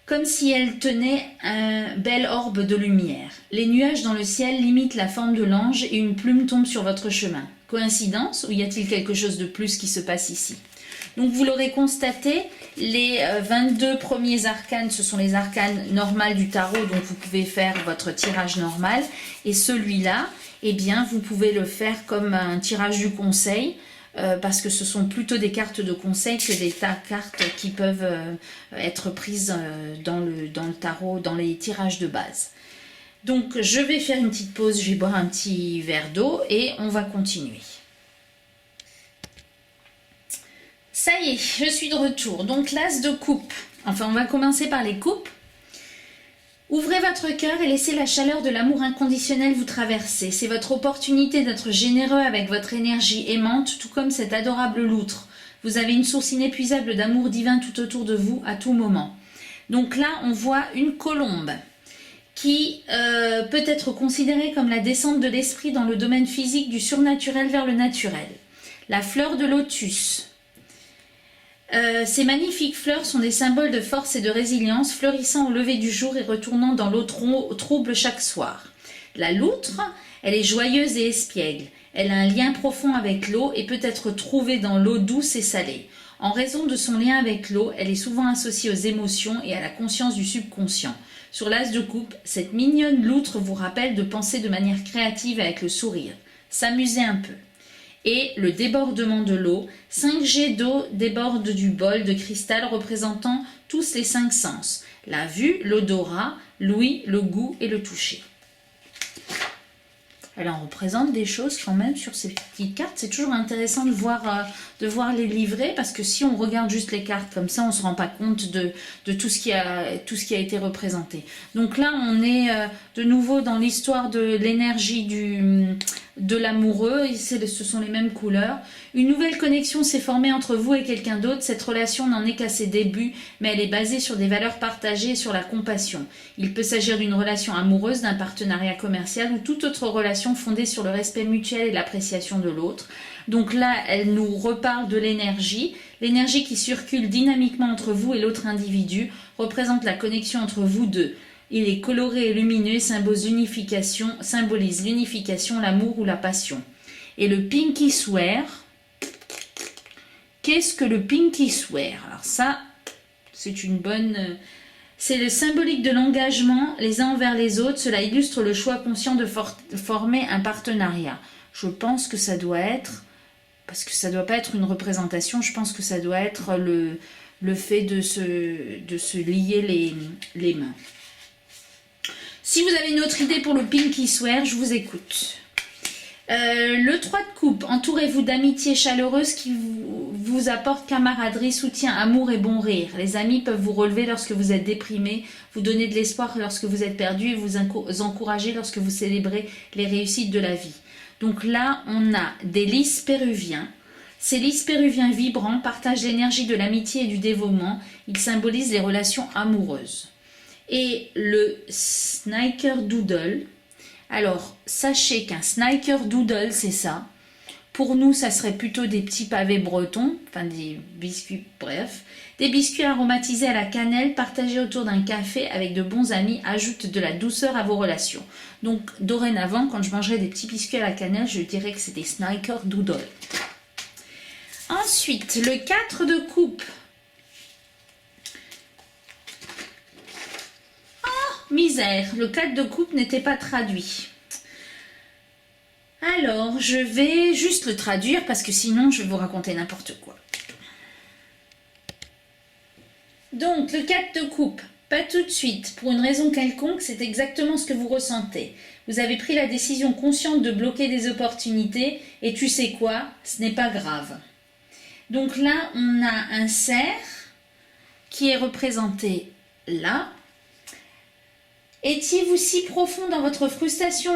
comme si elle tenait un bel orbe de lumière. Les nuages dans le ciel limitent la forme de l'ange et une plume tombe sur votre chemin. Coïncidence ou y a-t-il quelque chose de plus qui se passe ici? Donc vous l'aurez constaté, les 22 premiers arcanes, ce sont les arcanes normales du tarot, donc vous pouvez faire votre tirage normal. Et celui-là, eh bien, vous pouvez le faire comme un tirage du conseil, parce que ce sont plutôt des cartes de conseil que des cartes qui peuvent être prises dans le tarot, dans les tirages de base. Donc je vais faire une petite pause, je vais boire un petit verre d'eau et on va continuer. Ça y est, je suis de retour. Donc l'as de coupe, enfin on va commencer par les coupes. Ouvrez votre cœur et laissez la chaleur de l'amour inconditionnel vous traverser. C'est votre opportunité d'être généreux avec votre énergie aimante, tout comme cette adorable loutre. Vous avez une source inépuisable d'amour divin tout autour de vous à tout moment. Donc là, on voit une colombe qui peut être considérée comme la descente de l'esprit dans le domaine physique du surnaturel vers le naturel. La fleur de lotus. Ces magnifiques fleurs sont des symboles de force et de résilience, fleurissant au lever du jour et retournant dans l'eau trouble chaque soir. La loutre, elle est joyeuse et espiègle. Elle a un lien profond avec l'eau et peut être trouvée dans l'eau douce et salée. En raison de son lien avec l'eau, elle est souvent associée aux émotions et à la conscience du subconscient. Sur l'as de coupe, cette mignonne loutre vous rappelle de penser de manière créative avec le sourire. S'amuser un peu. Et le débordement de l'eau, 5 jets d'eau débordent du bol de cristal représentant tous les 5 sens, la vue, l'odorat, l'ouïe, le goût et le toucher. Alors on représente des choses quand même sur ces petites cartes, c'est toujours intéressant de voir les livrets parce que si on regarde juste les cartes comme ça, on ne se rend pas compte de tout ce qui a été représenté. Donc là on est de nouveau dans l'histoire de l'énergie de l'amoureux, ce sont les mêmes couleurs. Une nouvelle connexion s'est formée entre vous et quelqu'un d'autre. Cette relation n'en est qu'à ses débuts, mais elle est basée sur des valeurs partagées et sur la compassion. Il peut s'agir d'une relation amoureuse, d'un partenariat commercial ou toute autre relation fondée sur le respect mutuel et l'appréciation de l'autre. Donc là, elle nous reparle de l'énergie. L'énergie qui circule dynamiquement entre vous et l'autre individu représente la connexion entre vous deux. Il est coloré et lumineux, symbolise l'unification, l'amour ou la passion. Et le Pinky Swear, qu'est-ce que le Pinky Swear? Alors ça, c'est une bonne... C'est le symbolique de l'engagement les uns envers les autres. Cela illustre le choix conscient de former un partenariat. Je pense que ça doit être parce que ça ne doit pas être une représentation, je pense que ça doit être le fait de se lier les mains. Si vous avez une autre idée pour le Pinky Swear, je vous écoute. Le 3 de coupe, entourez-vous d'amitié chaleureuse qui vous apporte camaraderie, soutien, amour et bon rire. Les amis peuvent vous relever lorsque vous êtes déprimé, vous donner de l'espoir lorsque vous êtes perdu et vous encourager lorsque vous célébrez les réussites de la vie. Donc là, on a des lys péruviens. Ces lys péruviens vibrants partagent l'énergie de l'amitié et du dévouement. Ils symbolisent les relations amoureuses. Et le Snickerdoodle. Alors, sachez qu'un Snickerdoodle, c'est ça. Pour nous, ça serait plutôt des petits pavés bretons, enfin des biscuits, bref. Des biscuits aromatisés à la cannelle, partagés autour d'un café avec de bons amis, ajoutent de la douceur à vos relations. Donc, dorénavant, quand je mangerai des petits biscuits à la cannelle, je dirais que c'est des Snickerdoodle. Ensuite, le 4 de coupe. Misère, le 4 de coupe n'était pas traduit. Alors, je vais juste le traduire parce que sinon, je vais vous raconter n'importe quoi. Donc, le 4 de coupe, pas tout de suite. Pour une raison quelconque, c'est exactement ce que vous ressentez. Vous avez pris la décision consciente de bloquer des opportunités et tu sais quoi, ce n'est pas grave. Donc là, on a un cerf qui est représenté là. Étiez-vous si profond dans votre frustration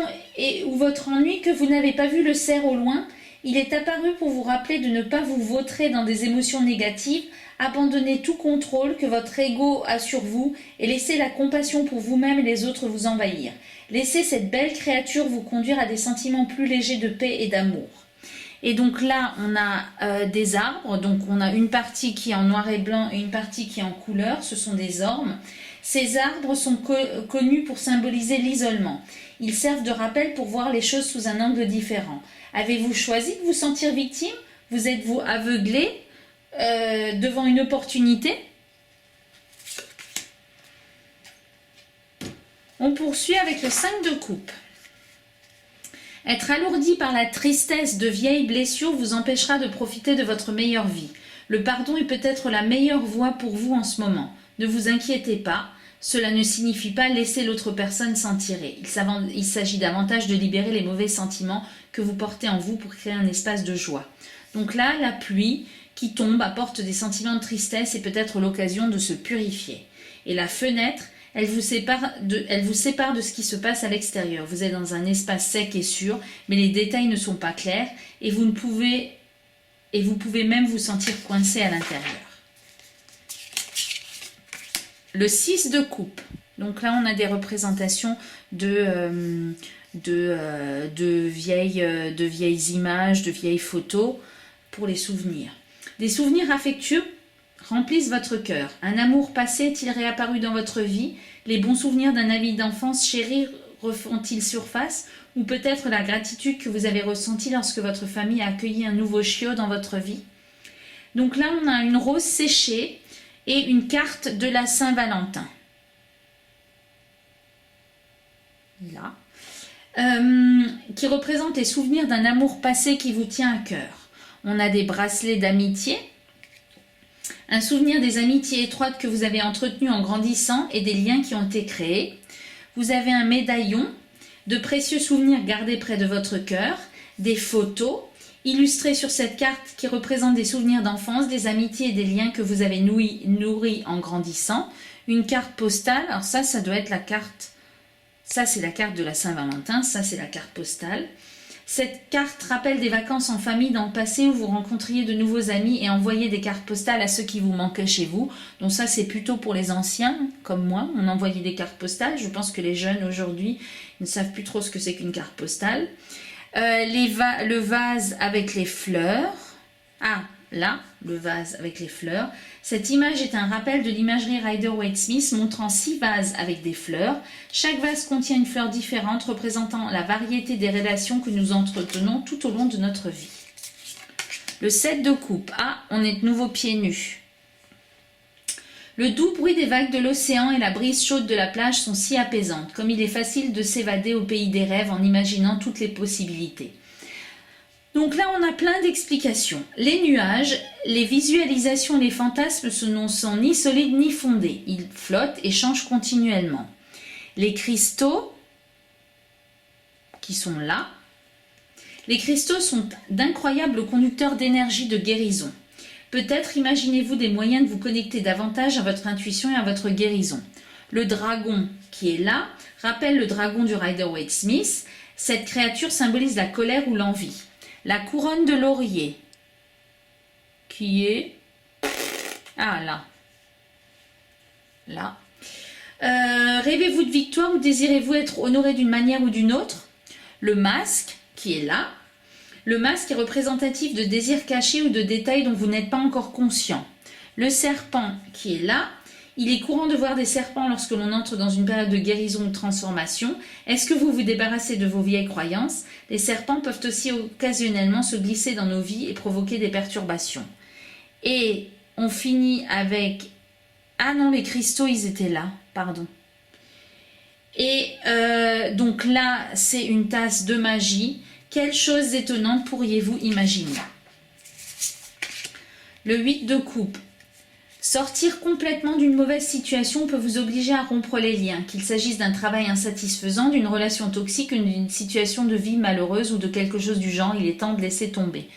ou votre ennui que vous n'avez pas vu le cerf au loin? Il est apparu pour vous rappeler de ne pas vous vautrer dans des émotions négatives, abandonner tout contrôle que votre ego a sur vous et laisser la compassion pour vous-même et les autres vous envahir. Laissez cette belle créature vous conduire à des sentiments plus légers de paix et d'amour. Et donc là, on a des arbres, donc on a une partie qui est en noir et blanc et une partie qui est en couleur, ce sont des ormes. Ces arbres sont connus pour symboliser l'isolement. Ils servent de rappel pour voir les choses sous un angle différent. Avez-vous choisi de vous sentir victime? Vous êtes-vous aveuglé devant une opportunité? On poursuit avec le 5 de coupe. Être alourdi par la tristesse de vieilles blessures vous empêchera de profiter de votre meilleure vie. Le pardon est peut-être la meilleure voie pour vous en ce moment. Ne vous inquiétez pas, cela ne signifie pas laisser l'autre personne s'en tirer. Il s'agit davantage de libérer les mauvais sentiments que vous portez en vous pour créer un espace de joie. Donc là, la pluie qui tombe apporte des sentiments de tristesse et peut-être l'occasion de se purifier. Et la fenêtre, elle vous sépare de ce qui se passe à l'extérieur. Vous êtes dans un espace sec et sûr, mais les détails ne sont pas clairs et vous pouvez même vous sentir coincé à l'intérieur. Le 6 de coupe. Donc là, on a des représentations de vieilles images, de vieilles photos pour les souvenirs. Des souvenirs affectueux remplissent votre cœur. Un amour passé est-il réapparu dans votre vie? Les bons souvenirs d'un ami d'enfance chéri refont-ils surface? Ou peut-être la gratitude que vous avez ressentie lorsque votre famille a accueilli un nouveau chiot dans votre vie? Donc là, on a une rose séchée et une carte de la Saint-Valentin. Là. Qui représente les souvenirs d'un amour passé qui vous tient à cœur. On a des bracelets d'amitié, un souvenir des amitiés étroites que vous avez entretenues en grandissant et des liens qui ont été créés. Vous avez un médaillon, de précieux souvenirs gardés près de votre cœur, des photos illustrées sur cette carte qui représentent des souvenirs d'enfance, des amitiés et des liens que vous avez nourris en grandissant, une carte postale. Alors ça doit être la carte, ça c'est la carte de la Saint-Valentin, ça c'est la carte postale. Cette carte rappelle des vacances en famille dans le passé où vous rencontriez de nouveaux amis et envoyiez des cartes postales à ceux qui vous manquaient chez vous. Donc ça, c'est plutôt pour les anciens, comme moi. On envoyait des cartes postales. Je pense que les jeunes aujourd'hui ne savent plus trop ce que c'est qu'une carte postale. Le vase avec les fleurs. Ah, là, le vase avec les fleurs. Cette image est un rappel de l'imagerie Rider-Waite-Smith montrant 6 vases avec des fleurs. Chaque vase contient une fleur différente représentant la variété des relations que nous entretenons tout au long de notre vie. Le 7 de coupe. Ah, on est de nouveau pieds nus. Le doux bruit des vagues de l'océan et la brise chaude de la plage sont si apaisantes, comme il est facile de s'évader au pays des rêves en imaginant toutes les possibilités. Donc là, on a plein d'explications. Les nuages, les visualisations, les fantasmes ne sont ni solides ni fondés. Ils flottent et changent continuellement. Les cristaux, qui sont là, les cristaux sont d'incroyables conducteurs d'énergie de guérison. Peut-être imaginez-vous des moyens de vous connecter davantage à votre intuition et à votre guérison. Le dragon qui est là rappelle le dragon du Rider-Waite-Smith. Cette créature symbolise la colère ou l'envie. La couronne de laurier qui est... Ah là. Là. Rêvez-vous de victoire ou désirez-vous être honoré d'une manière ou d'une autre? Le masque qui est là. Le masque est représentatif de désirs cachés ou de détails dont vous n'êtes pas encore conscient. Le serpent qui est là. Il est courant de voir des serpents lorsque l'on entre dans une période de guérison ou de transformation. Est-ce que vous vous débarrassez de vos vieilles croyances? Les serpents peuvent aussi occasionnellement se glisser dans nos vies et provoquer des perturbations. Et on finit avec... Ah non, les cristaux, ils étaient là, pardon. Et donc là, c'est une tasse de magie. Quelle chose étonnante pourriez-vous imaginer? Le 8 de coupe. Sortir complètement d'une mauvaise situation peut vous obliger à rompre les liens, qu'il s'agisse d'un travail insatisfaisant, d'une relation toxique, d'une situation de vie malheureuse ou de quelque chose du genre, il est temps de laisser tomber.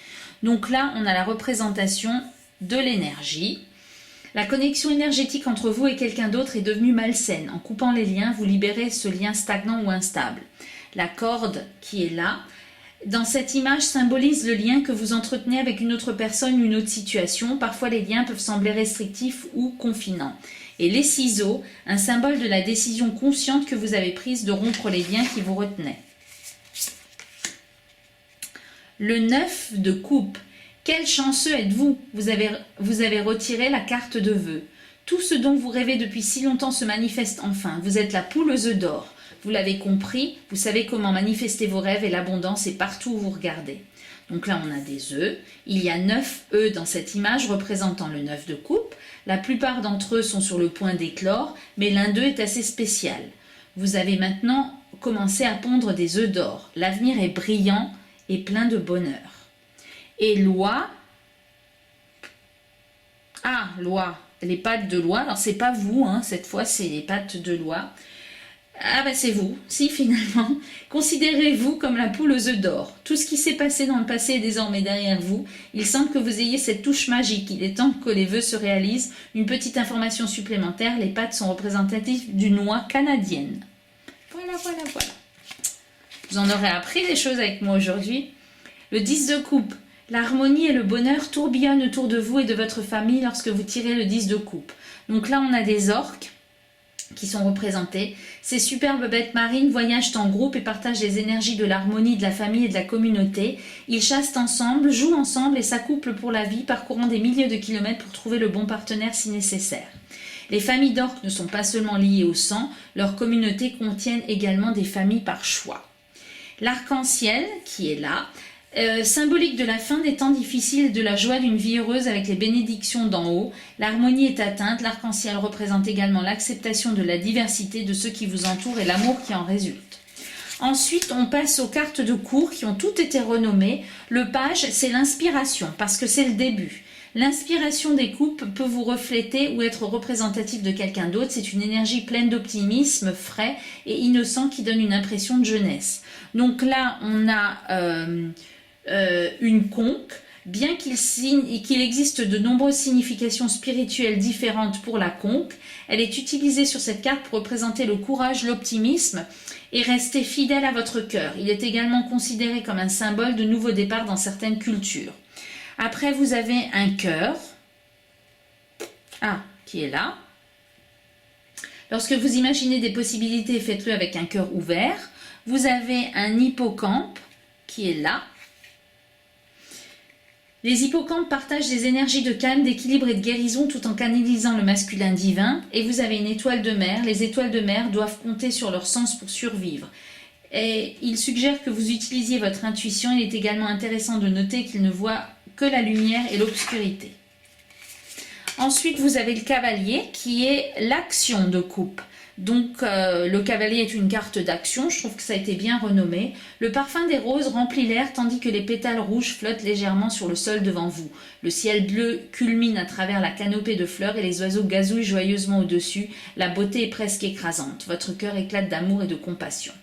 Donc là, on a la représentation de l'énergie. La connexion énergétique entre vous et quelqu'un d'autre est devenue malsaine. En coupant les liens, vous libérez ce lien stagnant ou instable. La corde qui est là, dans cette image, symbolise le lien que vous entretenez avec une autre personne ou une autre situation. Parfois, les liens peuvent sembler restrictifs ou confinants. Et les ciseaux, un symbole de la décision consciente que vous avez prise de rompre les liens qui vous retenaient. Le 9 de coupe. Quel chanceux êtes-vous? Vous avez retiré la carte de vœux. Tout ce dont vous rêvez depuis si longtemps se manifeste enfin. Vous êtes la poule aux œufs d'or. Vous l'avez compris, vous savez comment manifester vos rêves et l'abondance est partout où vous regardez. Donc là, on a des œufs. Il y a 9 œufs dans cette image représentant le 9 de coupe. La plupart d'entre eux sont sur le point d'éclore, mais l'un d'eux est assez spécial. Vous avez maintenant commencé à pondre des œufs d'or. L'avenir est brillant et plein de bonheur. Et loi... Ah, loi. Les pattes de loi. Alors, c'est pas vous, hein, cette fois, c'est les pattes de loi. Ah ben c'est vous, si finalement. Considérez-vous comme la poule aux œufs d'or. Tout ce qui s'est passé dans le passé est désormais derrière vous. Il semble que vous ayez cette touche magique. Il est temps que les vœux se réalisent. Une petite information supplémentaire, les pattes sont représentatives d'une noix canadienne. Voilà. Vous en aurez appris des choses avec moi aujourd'hui. Le 10 de coupe. L'harmonie et le bonheur tourbillonnent autour de vous et de votre famille lorsque vous tirez le 10 de coupe. Donc là, on a des orques qui sont représentés. Ces superbes bêtes marines voyagent en groupe et partagent les énergies de l'harmonie, de la famille et de la communauté. Ils chassent ensemble, jouent ensemble et s'accouplent pour la vie, parcourant des milliers de kilomètres pour trouver le bon partenaire si nécessaire. Les familles d'orques ne sont pas seulement liées au sang, leurs communautés contiennent également des familles par choix. L'arc-en-ciel, qui est là, symbolique de la fin des temps difficiles et de la joie d'une vie heureuse avec les bénédictions d'en haut. L'harmonie est atteinte, l'arc-en-ciel représente également l'acceptation de la diversité de ceux qui vous entourent et l'amour qui en résulte. Ensuite, on passe aux cartes de cours qui ont toutes été renommées. Le page, c'est l'inspiration, parce que c'est le début. L'inspiration des coupes peut vous refléter ou être représentative de quelqu'un d'autre. C'est une énergie pleine d'optimisme, frais et innocent qui donne une impression de jeunesse. Donc là, on a une conque. Bien qu'il existe de nombreuses significations spirituelles différentes pour la conque, elle est utilisée sur cette carte pour représenter le courage, l'optimisme et rester fidèle à votre cœur. Il est également considéré comme un symbole de nouveau départ dans certaines cultures. Après, vous avez un cœur, qui est là. Lorsque vous imaginez des possibilités, faites-le avec un cœur ouvert. Vous avez un hippocampe qui est là. Les hippocampes partagent des énergies de calme, d'équilibre et de guérison tout en canalisant le masculin divin. Et vous avez une étoile de mer. Les étoiles de mer doivent compter sur leur sens pour survivre. Et il suggère que vous utilisiez votre intuition. Il est également intéressant de noter qu'il ne voit que la lumière et l'obscurité. Ensuite, vous avez le cavalier qui est l'action de coupe. Donc, le cavalier est une carte d'action. Je trouve que ça a été bien renommé. Le parfum des roses remplit l'air tandis que les pétales rouges flottent légèrement sur le sol devant vous. Le ciel bleu culmine à travers la canopée de fleurs et les oiseaux gazouillent joyeusement au-dessus. La beauté est presque écrasante. Votre cœur éclate d'amour et de compassion.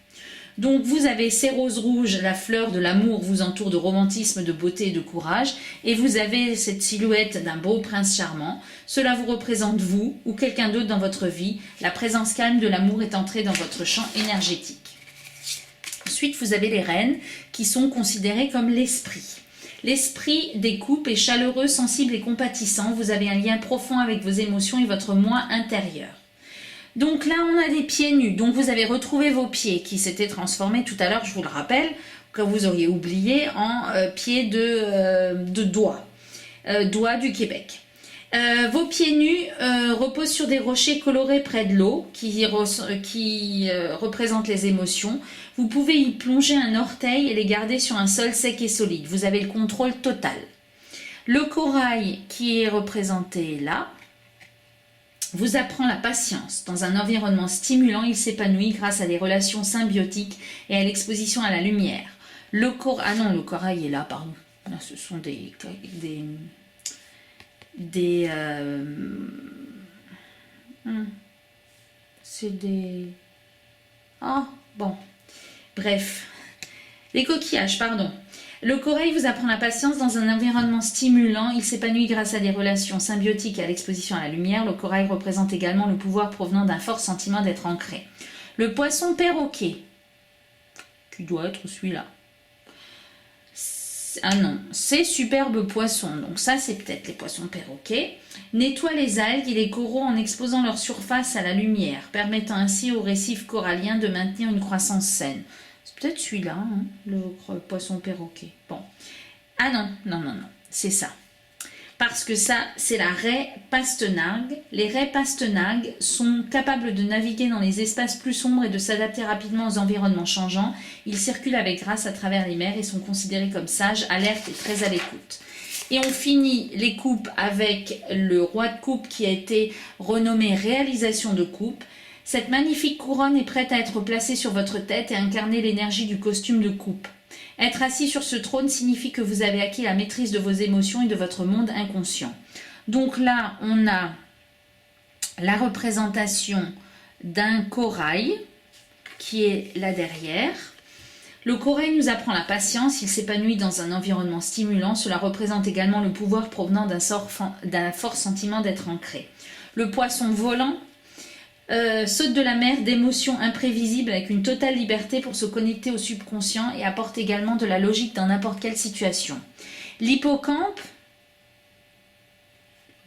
Donc vous avez ces roses rouges, la fleur de l'amour vous entoure de romantisme, de beauté et de courage, et vous avez cette silhouette d'un beau prince charmant. Cela vous représente vous ou quelqu'un d'autre dans votre vie. La présence calme de l'amour est entrée dans votre champ énergétique. Ensuite, vous avez les reines qui sont considérées comme l'esprit. L'esprit des coupes est chaleureux, sensible et compatissant. Vous avez un lien profond avec vos émotions et votre moi intérieur. Donc là, on a des pieds nus. Donc vous avez retrouvé vos pieds qui s'étaient transformés tout à l'heure, je vous le rappelle, que vous auriez oublié, en pieds de doigts, doigts du Québec. Vos pieds nus reposent sur des rochers colorés près de l'eau qui représentent les émotions. Vous pouvez y plonger un orteil et les garder sur un sol sec et solide. Vous avez le contrôle total. Le corail qui est représenté là vous apprend la patience. Dans un environnement stimulant, il s'épanouit grâce à des relations symbiotiques et à l'exposition à la lumière. Le corail est là, pardon. Là, ce sont c'est des... Ah, bon. Bref. Les coquillages, pardon. Le corail vous apprend la patience dans un environnement stimulant. Il s'épanouit grâce à des relations symbiotiques et à l'exposition à la lumière. Le corail représente également le pouvoir provenant d'un fort sentiment d'être ancré. Le poisson perroquet, qui doit être celui-là. Ah non, c'est superbe poisson. Donc ça, c'est peut-être les poissons perroquets. Nettoie les algues et les coraux en exposant leur surface à la lumière, permettant ainsi aux récifs coralliens de maintenir une croissance saine. Peut-être celui-là, hein, le poisson perroquet. Bon. Ah non, c'est ça. Parce que ça, c'est la raie pastenargue. Les raies pastenargues sont capables de naviguer dans les espaces plus sombres et de s'adapter rapidement aux environnements changeants. Ils circulent avec grâce à travers les mers et sont considérés comme sages, alertes et très à l'écoute. Et on finit les coupes avec le roi de coupe qui a été renommé réalisation de coupe. Cette magnifique couronne est prête à être placée sur votre tête et incarner l'énergie du costume de coupe. Être assis sur ce trône signifie que vous avez acquis la maîtrise de vos émotions et de votre monde inconscient. Donc là, on a la représentation d'un corail qui est là derrière. Le corail nous apprend la patience, il s'épanouit dans un environnement stimulant. Cela représente également le pouvoir provenant d'un fort sentiment d'être ancré. Le poisson volant saute de la mer d'émotions imprévisibles avec une totale liberté pour se connecter au subconscient et apporte également de la logique dans n'importe quelle situation. L'hippocampe,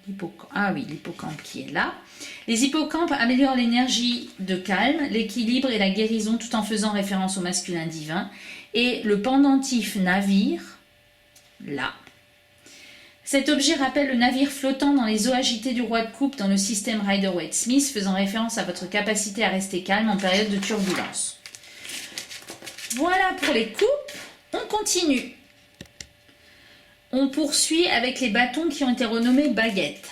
l'hippocampe qui est là. Les hippocampes améliorent l'énergie de calme, l'équilibre et la guérison tout en faisant référence au masculin divin. Et le pendentif navire, là. Cet objet rappelle le navire flottant dans les eaux agitées du roi de coupe dans le système Rider-Waite-Smith, faisant référence à votre capacité à rester calme en période de turbulence. Voilà pour les coupes. On continue. On poursuit avec les bâtons qui ont été renommés baguettes.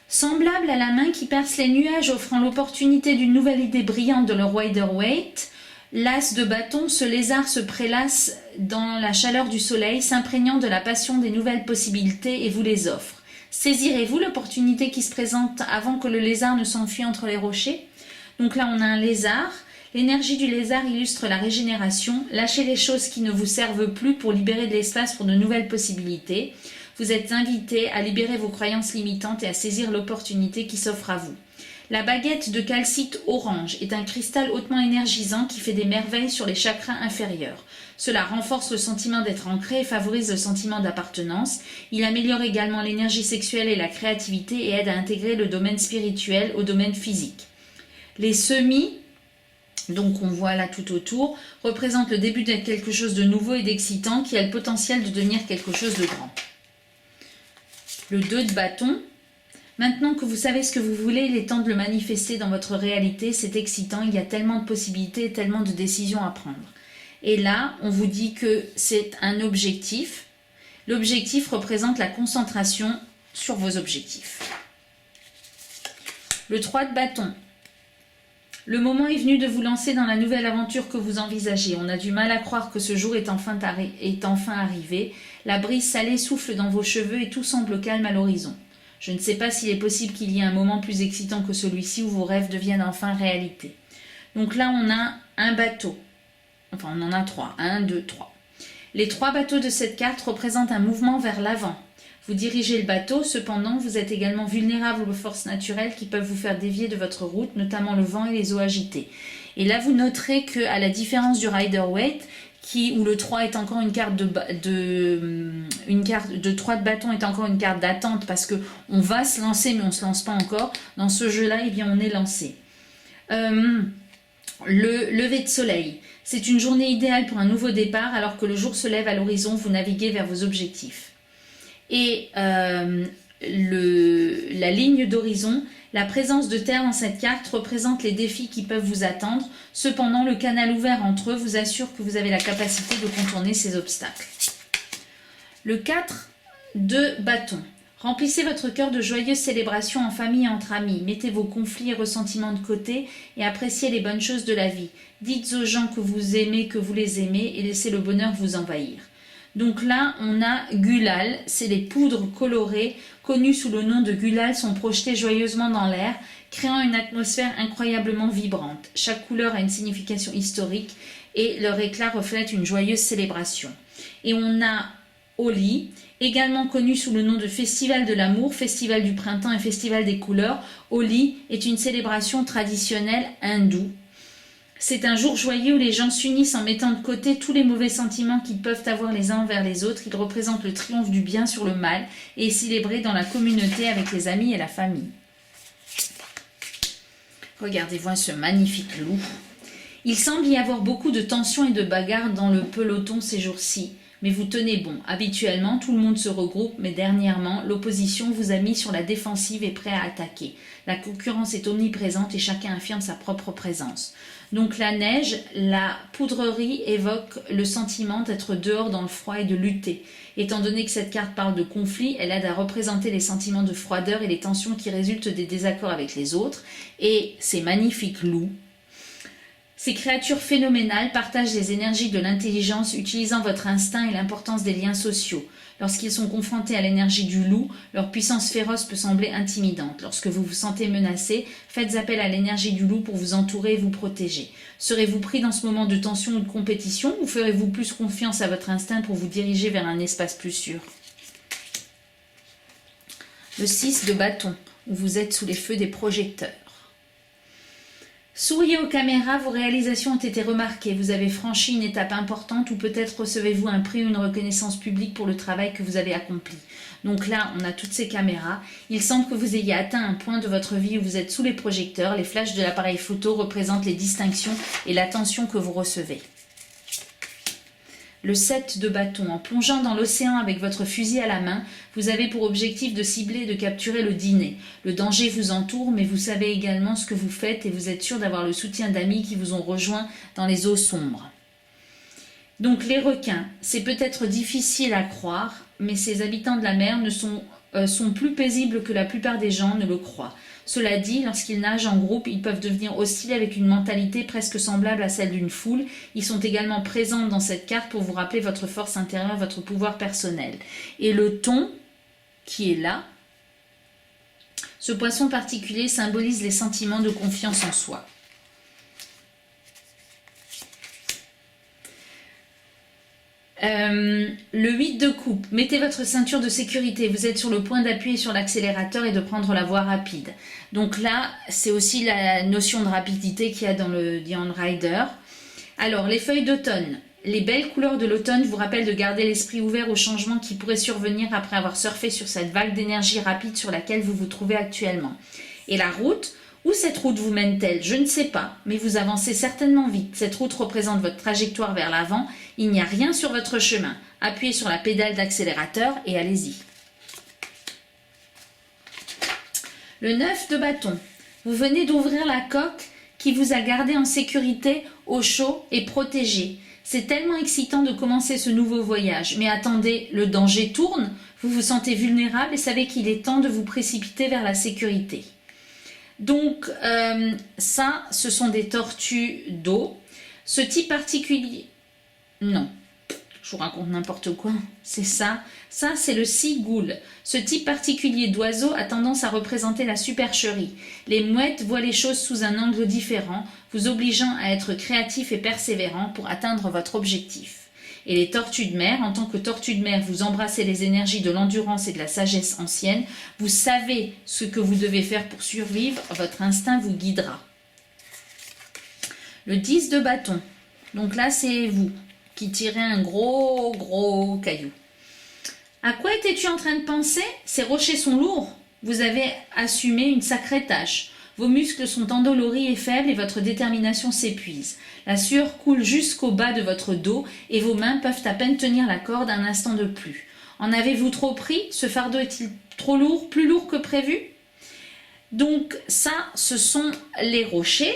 Semblable à la main qui perce les nuages, offrant l'opportunité d'une nouvelle idée brillante de le Rider-Waite, l'as de bâton, ce lézard se prélasse dans la chaleur du soleil, s'imprégnant de la passion des nouvelles possibilités et vous les offre. Saisirez-vous l'opportunité qui se présente avant que le lézard ne s'enfuit entre les rochers? Donc là, on a un lézard. L'énergie du lézard illustre la régénération. Lâchez les choses qui ne vous servent plus pour libérer de l'espace pour de nouvelles possibilités. Vous êtes invité à libérer vos croyances limitantes et à saisir l'opportunité qui s'offre à vous. La baguette de calcite orange est un cristal hautement énergisant qui fait des merveilles sur les chakras inférieurs. Cela renforce le sentiment d'être ancré et favorise le sentiment d'appartenance. Il améliore également l'énergie sexuelle et la créativité et aide à intégrer le domaine spirituel au domaine physique. Les semis, donc on voit là tout autour, représentent le début de quelque chose de nouveau et d'excitant qui a le potentiel de devenir quelque chose de grand. Le 2 de bâton. Maintenant que vous savez ce que vous voulez, il est temps de le manifester dans votre réalité. C'est excitant, il y a tellement de possibilités et tellement de décisions à prendre. Et là, on vous dit que c'est un objectif. L'objectif représente la concentration sur vos objectifs. Le 3 de bâton. Le moment est venu de vous lancer dans la nouvelle aventure que vous envisagez. On a du mal à croire que ce jour est enfin arrivé. La brise salée souffle dans vos cheveux et tout semble calme à l'horizon. Je ne sais pas s'il est possible qu'il y ait un moment plus excitant que celui-ci où vos rêves deviennent enfin réalité. Donc là, on a un bateau. Enfin, on en a 3. 1, 2, 3. Les 3 bateaux de cette carte représentent un mouvement vers l'avant. Vous dirigez le bateau, cependant, vous êtes également vulnérable aux forces naturelles qui peuvent vous faire dévier de votre route, notamment le vent et les eaux agitées. Et là, vous noterez qu'à la différence du Rider-Waite, où le 3 est encore une carte de 3 de bâton est encore une carte d'attente parce qu'on va se lancer mais on ne se lance pas encore. Dans ce jeu-là, eh bien, on est lancé. Le lever de soleil. C'est une journée idéale pour un nouveau départ alors que le jour se lève à l'horizon, vous naviguez vers vos objectifs. Et la ligne d'horizon, la présence de terre dans cette carte représente les défis qui peuvent vous attendre. Cependant, le canal ouvert entre eux vous assure que vous avez la capacité de contourner ces obstacles. Le 4 de bâton. Remplissez votre cœur de joyeuses célébrations en famille et entre amis. Mettez vos conflits et ressentiments de côté et appréciez les bonnes choses de la vie. Dites aux gens que vous aimez, que vous les aimez et laissez le bonheur vous envahir. Donc là, on a Gulal, c'est les poudres colorées, connues sous le nom de Gulal, sont projetées joyeusement dans l'air, créant une atmosphère incroyablement vibrante. Chaque couleur a une signification historique et leur éclat reflète une joyeuse célébration. Et on a Holi, également connu sous le nom de Festival de l'amour, Festival du printemps et Festival des couleurs. Holi est une célébration traditionnelle hindoue. C'est un jour joyeux où les gens s'unissent en mettant de côté tous les mauvais sentiments qu'ils peuvent avoir les uns envers les autres. Il représente le triomphe du bien sur le mal et est célébré dans la communauté avec les amis et la famille. Regardez-moi ce magnifique loup. Il semble y avoir beaucoup de tensions et de bagarres dans le peloton ces jours-ci. Mais vous tenez bon. Habituellement, tout le monde se regroupe, mais dernièrement, l'opposition vous a mis sur la défensive et prêt à attaquer. La concurrence est omniprésente et chacun affirme sa propre présence. Donc la neige, la poudrerie évoque le sentiment d'être dehors dans le froid et de lutter. Étant donné que cette carte parle de conflit, elle aide à représenter les sentiments de froideur et les tensions qui résultent des désaccords avec les autres. Et ces magnifiques loups. Ces créatures phénoménales partagent les énergies de l'intelligence utilisant votre instinct et l'importance des liens sociaux. Lorsqu'ils sont confrontés à l'énergie du loup, leur puissance féroce peut sembler intimidante. Lorsque vous vous sentez menacé, faites appel à l'énergie du loup pour vous entourer et vous protéger. Serez-vous pris dans ce moment de tension ou de compétition ou ferez-vous plus confiance à votre instinct pour vous diriger vers un espace plus sûr? Le 6 de bâton, où vous êtes sous les feux des projecteurs. Souriez aux caméras, vos réalisations ont été remarquées, vous avez franchi une étape importante ou peut-être recevez-vous un prix ou une reconnaissance publique pour le travail que vous avez accompli. Donc là, on a toutes ces caméras. Il semble que vous ayez atteint un point de votre vie où vous êtes sous les projecteurs. Les flashs de l'appareil photo représentent les distinctions et l'attention que vous recevez. Le 7 de bâton. En plongeant dans l'océan avec votre fusil à la main, vous avez pour objectif de cibler et de capturer le dîner. Le danger vous entoure, mais vous savez également ce que vous faites et vous êtes sûr d'avoir le soutien d'amis qui vous ont rejoint dans les eaux sombres. Donc les requins, c'est peut-être difficile à croire, mais ces habitants de la mer sont plus paisibles que la plupart des gens ne le croient. Cela dit, lorsqu'ils nagent en groupe, ils peuvent devenir hostiles avec une mentalité presque semblable à celle d'une foule. Ils sont également présents dans cette carte pour vous rappeler votre force intérieure, votre pouvoir personnel. Et le thon, qui est là, ce poisson particulier symbolise les sentiments de confiance en soi. Le 8 de coupe, mettez votre ceinture de sécurité, vous êtes sur le point d'appuyer sur l'accélérateur et de prendre la voie rapide. Donc là, c'est aussi la notion de rapidité qu'il y a dans le Diamond Rider. Alors, les feuilles d'automne. Les belles couleurs de l'automne vous rappellent de garder l'esprit ouvert aux changements qui pourraient survenir après avoir surfé sur cette vague d'énergie rapide sur laquelle vous vous trouvez actuellement. Et la route, où cette route vous mène-t-elle? Je ne sais pas, mais vous avancez certainement vite. Cette route représente votre trajectoire vers l'avant. Il n'y a rien sur votre chemin. Appuyez sur la pédale d'accélérateur et allez-y. Le 9 de bâton. Vous venez d'ouvrir la coque qui vous a gardé en sécurité, au chaud et protégé. C'est tellement excitant de commencer ce nouveau voyage. Mais attendez, le danger tourne. Vous vous sentez vulnérable et savez qu'il est temps de vous précipiter vers la sécurité. Donc ça, ce sont des tortues d'eau. Ce type particulier... Non, je vous raconte n'importe quoi. C'est ça. Ça, c'est le seagull. Ce type particulier d'oiseau a tendance à représenter la supercherie. Les mouettes voient les choses sous un angle différent, vous obligeant à être créatif et persévérant pour atteindre votre objectif. Et les tortues de mer, en tant que tortues de mer, vous embrassez les énergies de l'endurance et de la sagesse ancienne. Vous savez ce que vous devez faire pour survivre, votre instinct vous guidera. Le 10 de bâton. Donc là, c'est vous qui tirez un gros caillou. À quoi étais-tu en train de penser? Ces rochers sont lourds. Vous avez assumé une sacrée tâche. Vos muscles sont endoloris et faibles et votre détermination s'épuise. La sueur coule jusqu'au bas de votre dos et vos mains peuvent à peine tenir la corde un instant de plus. En avez-vous trop pris? Ce fardeau est-il trop lourd, plus lourd que prévu? Donc ça, ce sont les rochers.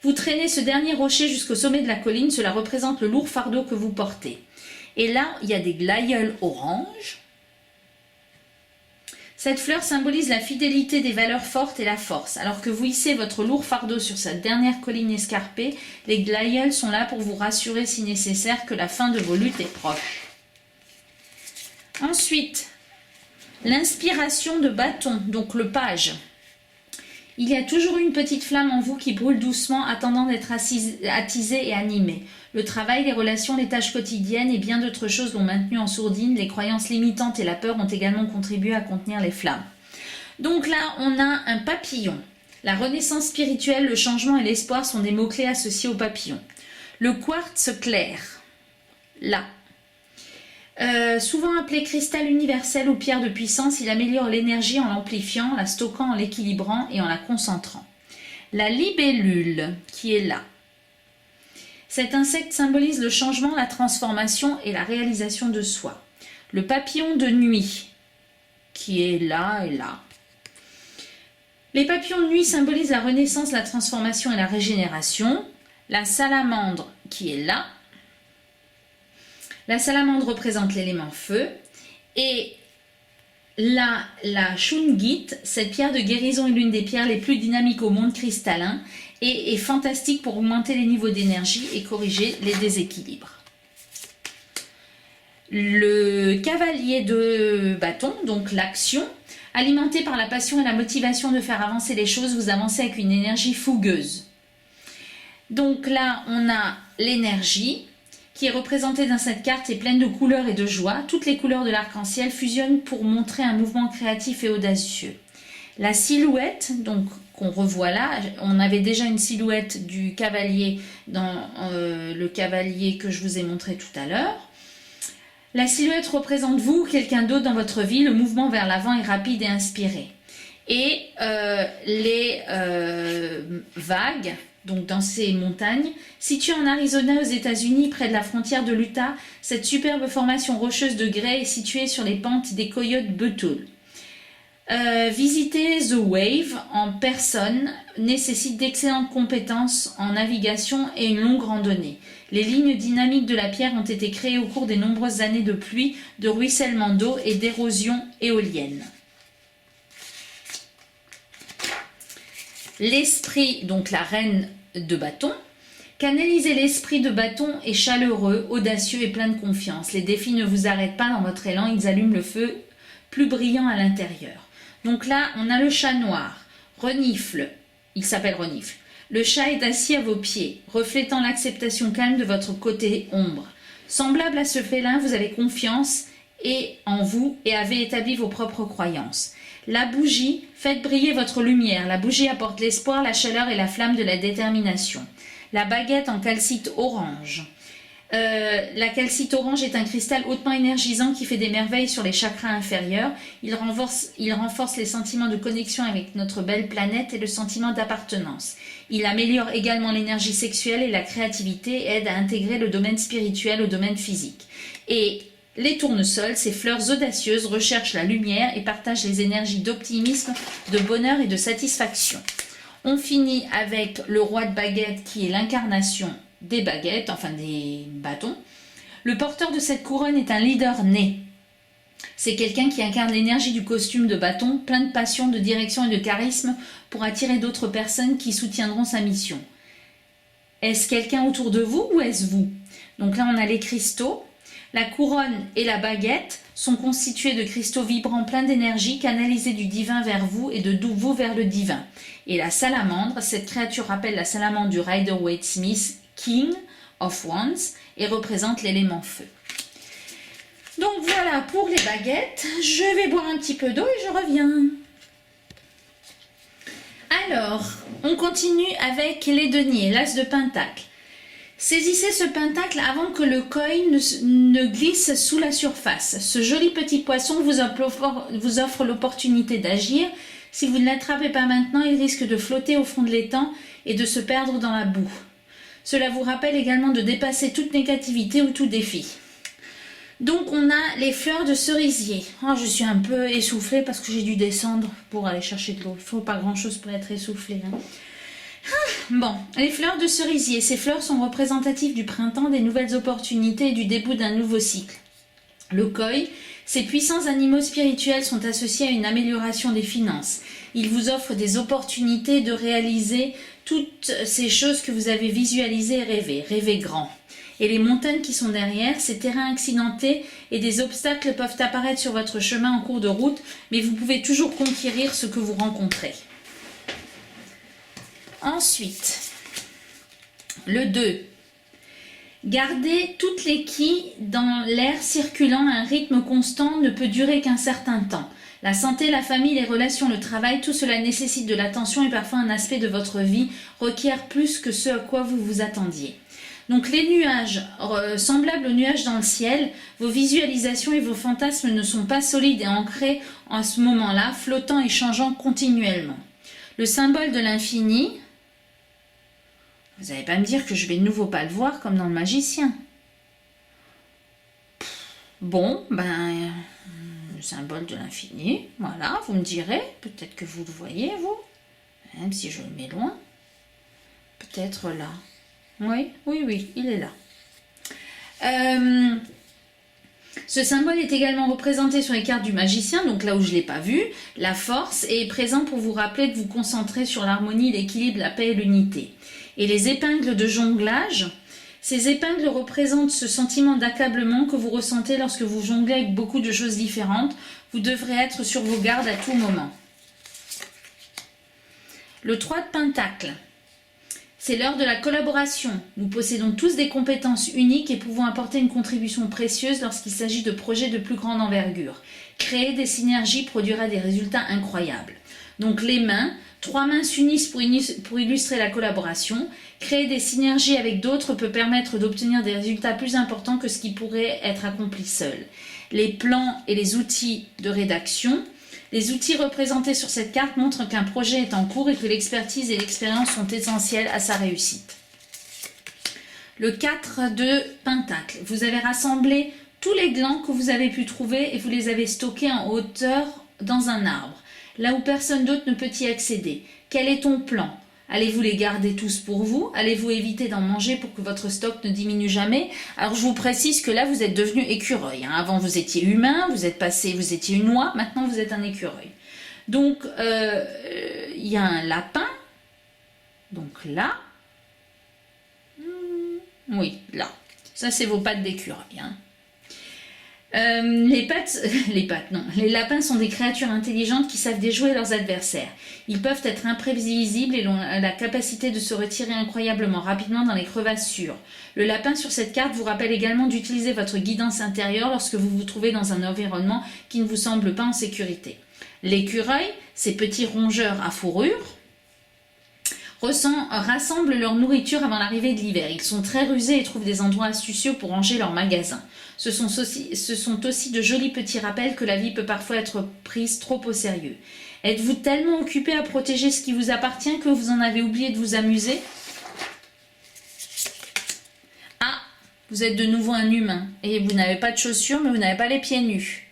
Vous traînez ce dernier rocher jusqu'au sommet de la colline, cela représente le lourd fardeau que vous portez. Et là, il y a des glaïeuls oranges. Cette fleur symbolise la fidélité des valeurs fortes et la force. Alors que vous hissez votre lourd fardeau sur cette dernière colline escarpée, les glaïeuls sont là pour vous rassurer si nécessaire que la fin de vos luttes est proche. Ensuite, l'inspiration de bâton, donc le page. Il y a toujours une petite flamme en vous qui brûle doucement, attendant d'être attisée et animée. Le travail, les relations, les tâches quotidiennes et bien d'autres choses l'ont maintenu en sourdine. Les croyances limitantes et la peur ont également contribué à contenir les flammes. Donc là, on a un papillon. La renaissance spirituelle, le changement et l'espoir sont des mots-clés associés au papillon. Le quartz clair, là. Souvent appelé cristal universel ou pierre de puissance, il améliore l'énergie en l'amplifiant, la stockant, en l'équilibrant et en la concentrant. La libellule, qui est là. Cet insecte symbolise le changement, la transformation et la réalisation de soi. Le papillon de nuit, qui est là et là. Les papillons de nuit symbolisent la renaissance, la transformation et la régénération. La salamandre, qui est là. La salamandre représente l'élément feu. Et là, la shungite, cette pierre de guérison est l'une des pierres les plus dynamiques au monde cristallin et est fantastique pour augmenter les niveaux d'énergie et corriger les déséquilibres. Le cavalier de bâton, donc l'action, alimenté par la passion et la motivation de faire avancer les choses, vous avancez avec une énergie fougueuse. Donc là, on a l'énergie qui est représentée dans cette carte et pleine de couleurs et de joie. Toutes les couleurs de l'arc-en-ciel fusionnent pour montrer un mouvement créatif et audacieux. La silhouette, donc qu'on revoit là, on avait déjà une silhouette du cavalier dans le cavalier que je vous ai montré tout à l'heure. La silhouette représente vous ou quelqu'un d'autre dans votre vie. Le mouvement vers l'avant est rapide et inspiré. Et les vagues, donc dans ces montagnes, situées en Arizona aux États-Unis, près de la frontière de l'Utah, cette superbe formation rocheuse de grès est située sur les pentes des Coyotes Butte. Visiter The Wave en personne nécessite d'excellentes compétences en navigation et une longue randonnée. Les lignes dynamiques de la pierre ont été créées au cours des nombreuses années de pluie, de ruissellement d'eau et d'érosion éolienne. L'esprit, donc la reine de bâton. Canaliser l'esprit de bâton est chaleureux, audacieux et plein de confiance. Les défis ne vous arrêtent pas dans votre élan, ils allument le feu plus brillant à l'intérieur. Donc là, on a le chat noir, Renifle, il s'appelle Renifle. Le chat est assis à vos pieds, reflétant l'acceptation calme de votre côté ombre. Semblable à ce félin, vous avez confiance en vous et avez établi vos propres croyances. La bougie, faites briller votre lumière. La bougie apporte l'espoir, la chaleur et la flamme de la détermination. La baguette en calcite orange. La calcite orange est un cristal hautement énergisant qui fait des merveilles sur les chakras inférieurs. Il renforce les sentiments de connexion avec notre belle planète et le sentiment d'appartenance. Il améliore également l'énergie sexuelle et la créativité et aide à intégrer le domaine spirituel au domaine physique. Et les tournesols, ces fleurs audacieuses, recherchent la lumière et partagent les énergies d'optimisme, de bonheur et de satisfaction. On finit avec le roi de baguette qui est l'incarnation des baguettes, enfin des bâtons. Le porteur de cette couronne est un leader né. C'est quelqu'un qui incarne l'énergie du costume de bâton, plein de passion, de direction et de charisme pour attirer d'autres personnes qui soutiendront sa mission. Est-ce quelqu'un autour de vous ou est-ce vous? Donc là, on a les cristaux. La couronne et la baguette sont constitués de cristaux vibrants pleins d'énergie, canalisés du divin vers vous et de vous vers le divin. Et la salamandre, cette créature rappelle la salamandre du Rider-Waite-Smith, King of Wands, et représente l'élément feu. Donc voilà pour les baguettes. Je vais boire un petit peu d'eau et je reviens. Alors, on continue avec les deniers, l'as de pentacle. Saisissez ce pentacle avant que le coin ne glisse sous la surface. Ce joli petit poisson vous offre l'opportunité d'agir. Si vous ne l'attrapez pas maintenant, il risque de flotter au fond de l'étang et de se perdre dans la boue. Cela vous rappelle également de dépasser toute négativité ou tout défi. Donc on a les fleurs de cerisier. Oh, je suis un peu essoufflée parce que j'ai dû descendre pour aller chercher de l'eau. Il ne faut pas grand chose pour être essoufflée. Bon, les fleurs de cerisier. Ces fleurs sont représentatives du printemps, des nouvelles opportunités et du début d'un nouveau cycle. Le koi, ces puissants animaux spirituels sont associés à une amélioration des finances. Ils vous offrent des opportunités de réaliser toutes ces choses que vous avez visualisées et rêvées. Rêvez grand. Et les montagnes qui sont derrière, ces terrains accidentés et des obstacles peuvent apparaître sur votre chemin en cours de route, mais vous pouvez toujours conquérir ce que vous rencontrez. Ensuite, le 2. Gardez toutes les quilles dans l'air circulant à un rythme constant ne peut durer qu'un certain temps. La santé, la famille, les relations, le travail, tout cela nécessite de l'attention et parfois un aspect de votre vie requiert plus que ce à quoi vous vous attendiez. Donc les nuages, semblables aux nuages dans le ciel, vos visualisations et vos fantasmes ne sont pas solides et ancrés en ce moment-là, flottant et changeant continuellement. Le symbole de l'infini, vous n'allez pas me dire que je vais de nouveau pas le voir comme dans le magicien. Bon, le symbole de l'infini, voilà, vous me direz, peut-être que vous le voyez, vous, même si je le mets loin, peut-être là. Oui, il est là. Ce symbole est également représenté sur les cartes du magicien, donc là où je ne l'ai pas vu. La force est présent pour vous rappeler de vous concentrer sur l'harmonie, l'équilibre, la paix et l'unité. Et les épingles de jonglage, ces épingles représentent ce sentiment d'accablement que vous ressentez lorsque vous jonglez avec beaucoup de choses différentes. Vous devrez être sur vos gardes à tout moment. Le 3 de pentacle. C'est l'heure de la collaboration. Nous possédons tous des compétences uniques et pouvons apporter une contribution précieuse lorsqu'il s'agit de projets de plus grande envergure. Créer des synergies produira des résultats incroyables. Donc les mains, 3 mains s'unissent pour illustrer la collaboration. Créer des synergies avec d'autres peut permettre d'obtenir des résultats plus importants que ce qui pourrait être accompli seul. Les plans et les outils de rédaction. Les outils représentés sur cette carte montrent qu'un projet est en cours et que l'expertise et l'expérience sont essentielles à sa réussite. Le 4 de pentacle. Vous avez rassemblé tous les glands que vous avez pu trouver et vous les avez stockés en hauteur dans un arbre, là où personne d'autre ne peut y accéder. Quel est ton plan ? Allez-vous les garder tous pour vous? Allez-vous éviter d'en manger pour que votre stock ne diminue jamais? Alors je vous précise que là vous êtes devenu écureuil. Avant vous étiez humain, vous étiez une oie, maintenant vous êtes un écureuil. Donc il y a un lapin. Donc là. Oui, là. Ça c'est vos pattes d'écureuil. Les lapins sont des créatures intelligentes qui savent déjouer leurs adversaires. Ils peuvent être imprévisibles et ont la capacité de se retirer incroyablement rapidement dans les crevasses sûres. Le lapin sur cette carte vous rappelle également d'utiliser votre guidance intérieure lorsque vous vous trouvez dans un environnement qui ne vous semble pas en sécurité. L'écureuil, ces petits rongeurs à fourrure, rassemblent leur nourriture avant l'arrivée de l'hiver. Ils sont très rusés et trouvent des endroits astucieux pour ranger leurs magasins. Ce sont aussi de jolis petits rappels que la vie peut parfois être prise trop au sérieux. Êtes-vous tellement occupé à protéger ce qui vous appartient que vous en avez oublié de vous amuser? Ah, vous êtes de nouveau un humain et vous n'avez pas de chaussures mais vous n'avez pas les pieds nus.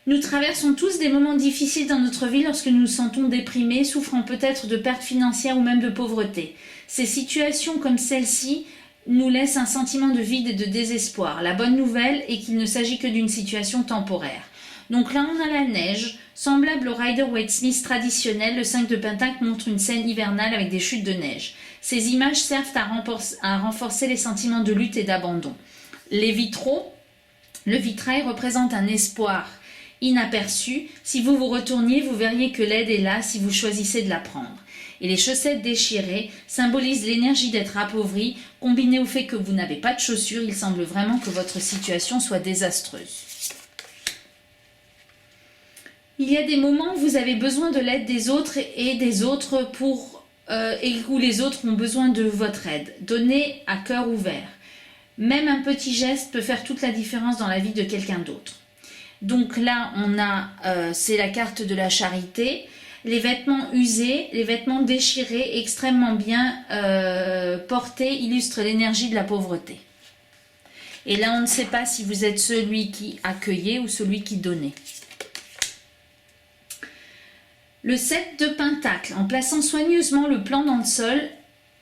Nous traversons tous des moments difficiles dans notre vie lorsque nous nous sentons déprimés, souffrant peut-être de pertes financières ou même de pauvreté. Ces situations comme celle-ci nous laisse un sentiment de vide et de désespoir. La bonne nouvelle est qu'il ne s'agit que d'une situation temporaire. Donc là, on a la neige. Semblable au Rider-Waite-Smith traditionnel, le 5 de Pentacle montre une scène hivernale avec des chutes de neige. Ces images servent à renforcer les sentiments de lutte et d'abandon. Les vitraux, le vitrail représente un espoir inaperçu. Si vous vous retourniez, vous verriez que l'aide est là si vous choisissez de la prendre. Et les chaussettes déchirées symbolisent l'énergie d'être appauvri. Combiné au fait que vous n'avez pas de chaussures, il semble vraiment que votre situation soit désastreuse. Il y a des moments où vous avez besoin de l'aide des autres et des autres et où les autres ont besoin de votre aide. Donnez à cœur ouvert. Même un petit geste peut faire toute la différence dans la vie de quelqu'un d'autre. Donc là, on a, c'est la carte de la charité. Les vêtements usés, les vêtements déchirés, extrêmement bien portés, illustrent l'énergie de la pauvreté. Et là, on ne sait pas si vous êtes celui qui accueillait ou celui qui donnait. Le 7 de Pentacle, en plaçant soigneusement le plan dans le sol,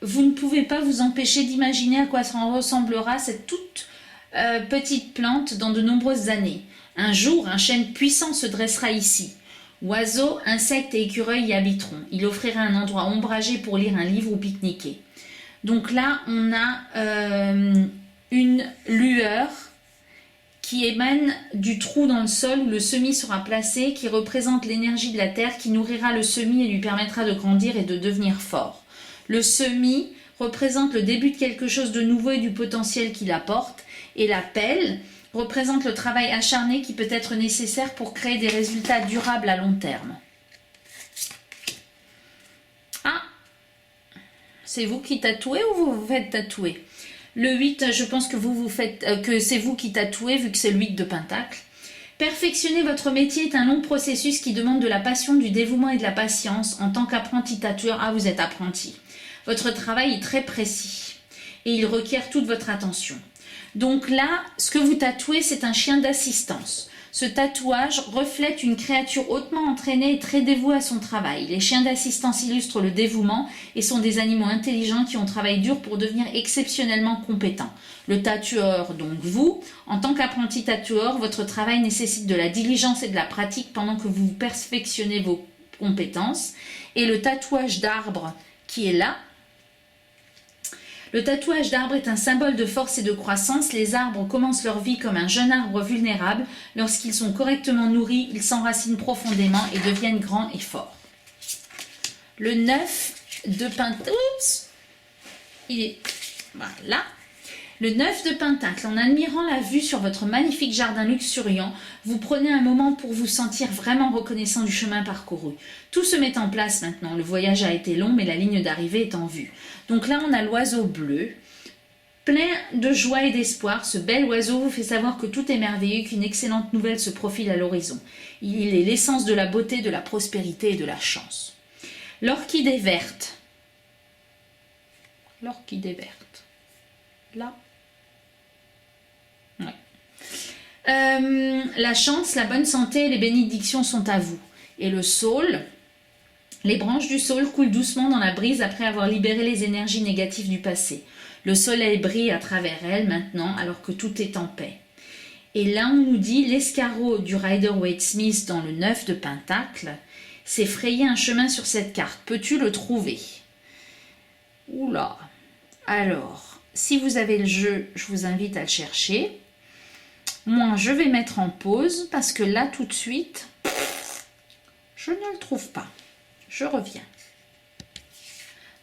vous ne pouvez pas vous empêcher d'imaginer à quoi ressemblera cette toute petite plante dans de nombreuses années. Un jour, un chêne puissant se dressera ici. Oiseaux, insectes et écureuils y habiteront. Il offrira un endroit ombragé pour lire un livre ou pique-niquer. Donc là, on a une lueur qui émane du trou dans le sol où le semis sera placé, qui représente l'énergie de la terre qui nourrira le semis et lui permettra de grandir et de devenir fort. Le semis représente le début de quelque chose de nouveau et du potentiel qu'il apporte, et la pelle représente le travail acharné qui peut être nécessaire pour créer des résultats durables à long terme. Ah, c'est vous qui tatouez ou vous vous faites tatouer? Le 8, je pense que que c'est vous qui tatouez vu que c'est le 8 de Pentacle. Perfectionner votre métier est un long processus qui demande de la passion, du dévouement et de la patience. En tant qu'apprenti tatoueur, vous êtes apprenti. Votre travail est très précis et il requiert toute votre attention. Donc là, ce que vous tatouez, c'est un chien d'assistance. Ce tatouage reflète une créature hautement entraînée et très dévouée à son travail. Les chiens d'assistance illustrent le dévouement et sont des animaux intelligents qui ont travaillé dur pour devenir exceptionnellement compétents. Le tatoueur, donc vous, en tant qu'apprenti tatoueur, votre travail nécessite de la diligence et de la pratique pendant que vous perfectionnez vos compétences. Et le tatouage d'arbre qui est là, le tatouage d'arbre est un symbole de force et de croissance. Les arbres commencent leur vie comme un jeune arbre vulnérable. Lorsqu'ils sont correctement nourris, ils s'enracinent profondément et deviennent grands et forts. Le 9 de Pentacle, il est voilà. Le 9 de Pentacle, en admirant la vue sur votre magnifique jardin luxuriant, vous prenez un moment pour vous sentir vraiment reconnaissant du chemin parcouru. Tout se met en place maintenant. Le voyage a été long, mais la ligne d'arrivée est en vue. Donc là, on a l'oiseau bleu, plein de joie et d'espoir. Ce bel oiseau vous fait savoir que tout est merveilleux, qu'une excellente nouvelle se profile à l'horizon. Il est l'essence de la beauté, de la prospérité et de la chance. L'orchidée verte. L'orchidée verte. Là. Ouais. La chance, la bonne santé et les bénédictions sont à vous. Et le saule, les branches du saule coulent doucement dans la brise après avoir libéré les énergies négatives du passé. Le soleil brille à travers elle maintenant alors que tout est en paix. Et là on nous dit l'escargot du Rider-Waite-Smith dans le 9 de Pentacle s'est frayé un chemin sur cette carte. Peux-tu le trouver? Oula. Alors, si vous avez le jeu, je vous invite à le chercher. Moi, je vais mettre en pause parce que là, tout de suite, je ne le trouve pas. Je reviens.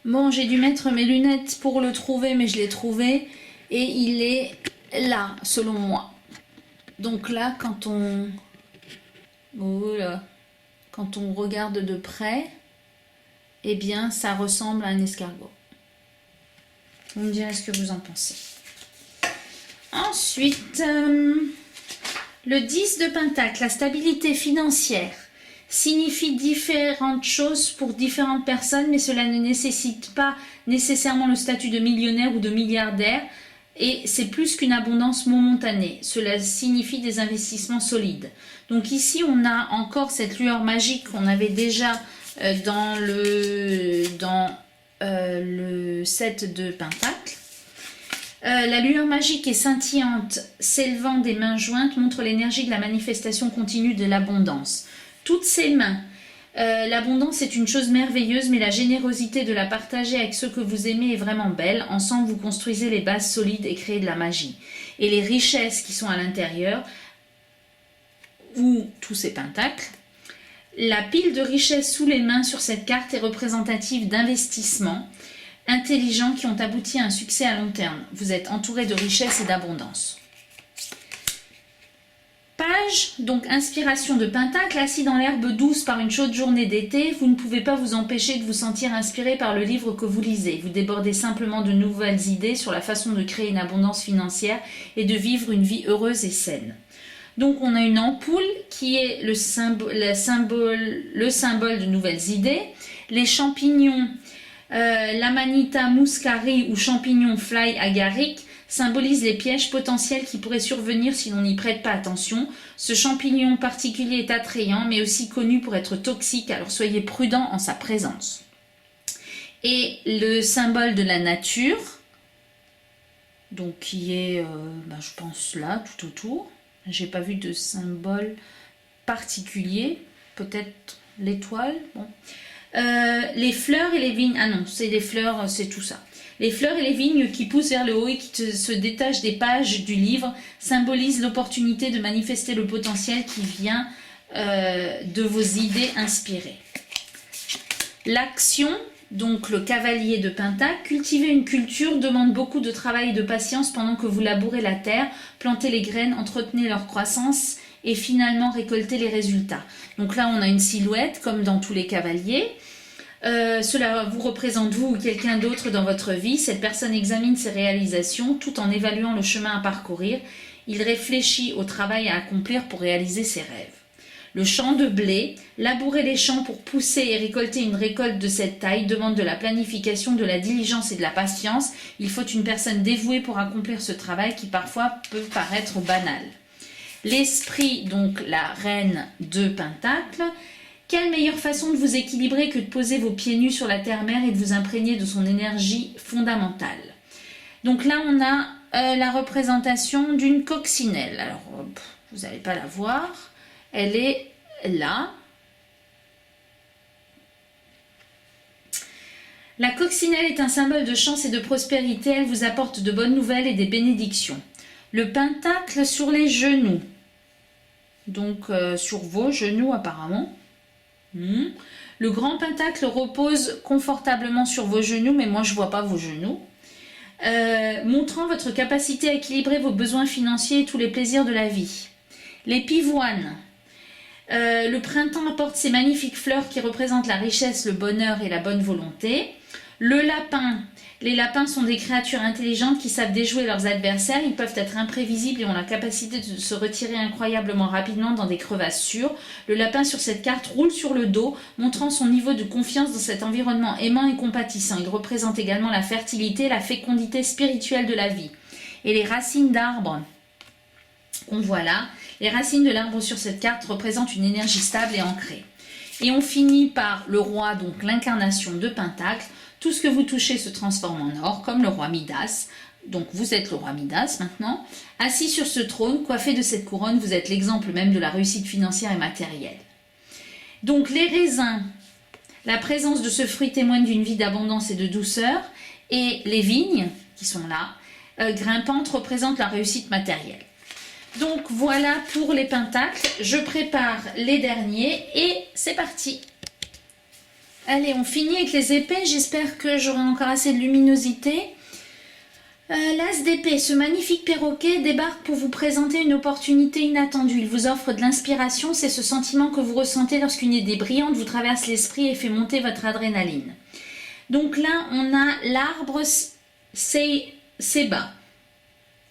Bon, j'ai dû mettre mes lunettes pour le trouver, mais je l'ai trouvé. Et il est là, selon moi. Donc là, quand on regarde de près, eh bien, ça ressemble à un escargot. Vous me direz ce que vous en pensez. Ensuite, le 10 de Pentacle, la stabilité financière, signifie différentes choses pour différentes personnes, mais cela ne nécessite pas nécessairement le statut de millionnaire ou de milliardaire, et c'est plus qu'une abondance momentanée. Cela signifie des investissements solides. Donc ici, on a encore cette lueur magique qu'on avait déjà dans le 7 de Pentacle. La lueur magique et scintillante s'élevant des mains jointes montre l'énergie de la manifestation continue de l'abondance. Toutes ces mains, l'abondance est une chose merveilleuse, mais la générosité de la partager avec ceux que vous aimez est vraiment belle. Ensemble, vous construisez les bases solides et créez de la magie. Et les richesses qui sont à l'intérieur, ou tous ces pentacles, la pile de richesses sous les mains sur cette carte est représentative d'investissements intelligents qui ont abouti à un succès à long terme. Vous êtes entouré de richesses et d'abondance. Page, donc inspiration de pentacle, assis dans l'herbe douce par une chaude journée d'été, vous ne pouvez pas vous empêcher de vous sentir inspiré par le livre que vous lisez. Vous débordez simplement de nouvelles idées sur la façon de créer une abondance financière et de vivre une vie heureuse et saine. Donc on a une ampoule qui est le symbole de nouvelles idées. Les champignons, l'Amanita muscari ou champignon fly agaric, symbolisent les pièges potentiels qui pourraient survenir si l'on n'y prête pas attention. Ce champignon particulier est attrayant mais aussi connu pour être toxique, alors soyez prudent en sa présence. Et le symbole de la nature, donc qui est, je pense là, tout autour. J'ai pas vu de symbole particulier, peut-être l'étoile, bon. Les fleurs et les vignes, ah non, c'est les fleurs, c'est tout ça. Les fleurs et les vignes qui poussent vers le haut et qui se détachent des pages du livre symbolisent l'opportunité de manifester le potentiel qui vient de vos idées inspirées. L'action, donc le cavalier de pentacle, cultiver une culture demande beaucoup de travail et de patience pendant que vous labourez la terre, plantez les graines, entretenez leur croissance et finalement récoltez les résultats. Donc là on a une silhouette comme dans tous les cavaliers. Cela vous représente vous ou quelqu'un d'autre dans votre vie. Cette personne examine ses réalisations tout en évaluant le chemin à parcourir. Il réfléchit au travail à accomplir pour réaliser ses rêves. Le champ de blé, labourer les champs pour pousser et récolter une récolte de cette taille demande de la planification, de la diligence et de la patience. Il faut une personne dévouée pour accomplir ce travail qui parfois peut paraître banal. L'esprit, donc la reine de Pentacle. Quelle meilleure façon de vous équilibrer que de poser vos pieds nus sur la terre-mère et de vous imprégner de son énergie fondamentale. Donc là, on a la représentation d'une coccinelle. Alors, vous n'allez pas la voir. Elle est là. La coccinelle est un symbole de chance et de prospérité. Elle vous apporte de bonnes nouvelles et des bénédictions. Le pentacle sur les genoux. Donc, sur vos genoux apparemment. Le grand pentacle repose confortablement sur vos genoux, mais moi je ne vois pas vos genoux. Montrant votre capacité à équilibrer vos besoins financiers et tous les plaisirs de la vie. Les pivoines. Le printemps apporte ces magnifiques fleurs qui représentent la richesse, le bonheur et la bonne volonté. Le lapin. Les lapins sont des créatures intelligentes qui savent déjouer leurs adversaires. Ils peuvent être imprévisibles et ont la capacité de se retirer incroyablement rapidement dans des crevasses sûres. Le lapin sur cette carte roule sur le dos, montrant son niveau de confiance dans cet environnement aimant et compatissant. Il représente également la fertilité et la fécondité spirituelle de la vie. Et les racines d'arbres qu'on voit là, les racines de l'arbre sur cette carte représentent une énergie stable et ancrée. Et on finit par le roi, donc l'incarnation de Pentacle. Tout ce que vous touchez se transforme en or, comme le roi Midas. Donc vous êtes le roi Midas maintenant. Assis sur ce trône, coiffé de cette couronne, vous êtes l'exemple même de la réussite financière et matérielle. Donc les raisins, la présence de ce fruit témoigne d'une vie d'abondance et de douceur. Et les vignes, qui sont là, grimpantes, représentent la réussite matérielle. Donc voilà pour les pentacles. Je prépare les derniers et c'est parti. Allez, on finit avec les épées. J'espère que j'aurai encore assez de luminosité. L'as d'épée, ce magnifique perroquet débarque pour vous présenter une opportunité inattendue. Il vous offre de l'inspiration. C'est ce sentiment que vous ressentez lorsqu'une idée brillante vous traverse l'esprit et fait monter votre adrénaline. Donc là, on a l'arbre Seba,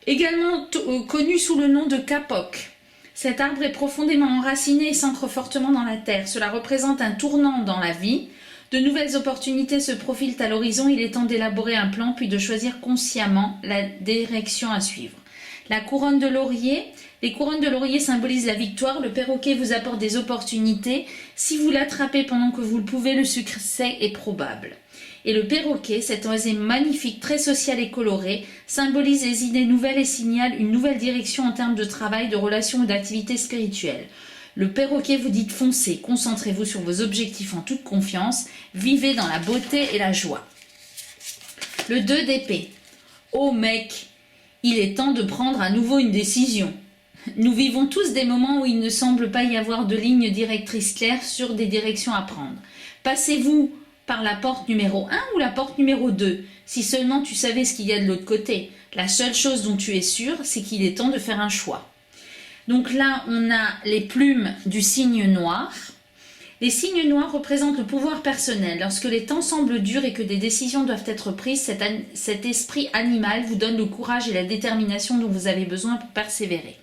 également connu sous le nom de kapok. Cet arbre est profondément enraciné et s'ancre fortement dans la terre. Cela représente un tournant dans la vie. De nouvelles opportunités se profilent à l'horizon. Il est temps d'élaborer un plan puis de choisir consciemment la direction à suivre. La couronne de laurier. Les couronnes de laurier symbolisent la victoire. Le perroquet vous apporte des opportunités. Si vous l'attrapez pendant que vous le pouvez, le succès est probable. Et le perroquet, cet oiseau magnifique, très social et coloré, symbolise les idées nouvelles et signale une nouvelle direction en termes de travail, de relations ou d'activités spirituelles. Le perroquet vous dit de foncer, concentrez-vous sur vos objectifs en toute confiance, vivez dans la beauté et la joie. Le 2 d'épée. Oh mec, il est temps de prendre à nouveau une décision. Nous vivons tous des moments où il ne semble pas y avoir de ligne directrice claire sur des directions à prendre. Passez-vous par la porte numéro 1 ou la porte numéro 2, si seulement tu savais ce qu'il y a de l'autre côté. La seule chose dont tu es sûr, c'est qu'il est temps de faire un choix. Donc là, on a les plumes du signe noir. Les signes noirs représentent le pouvoir personnel. Lorsque les temps semblent durs et que des décisions doivent être prises, cet esprit animal vous donne le courage et la détermination dont vous avez besoin pour persévérer.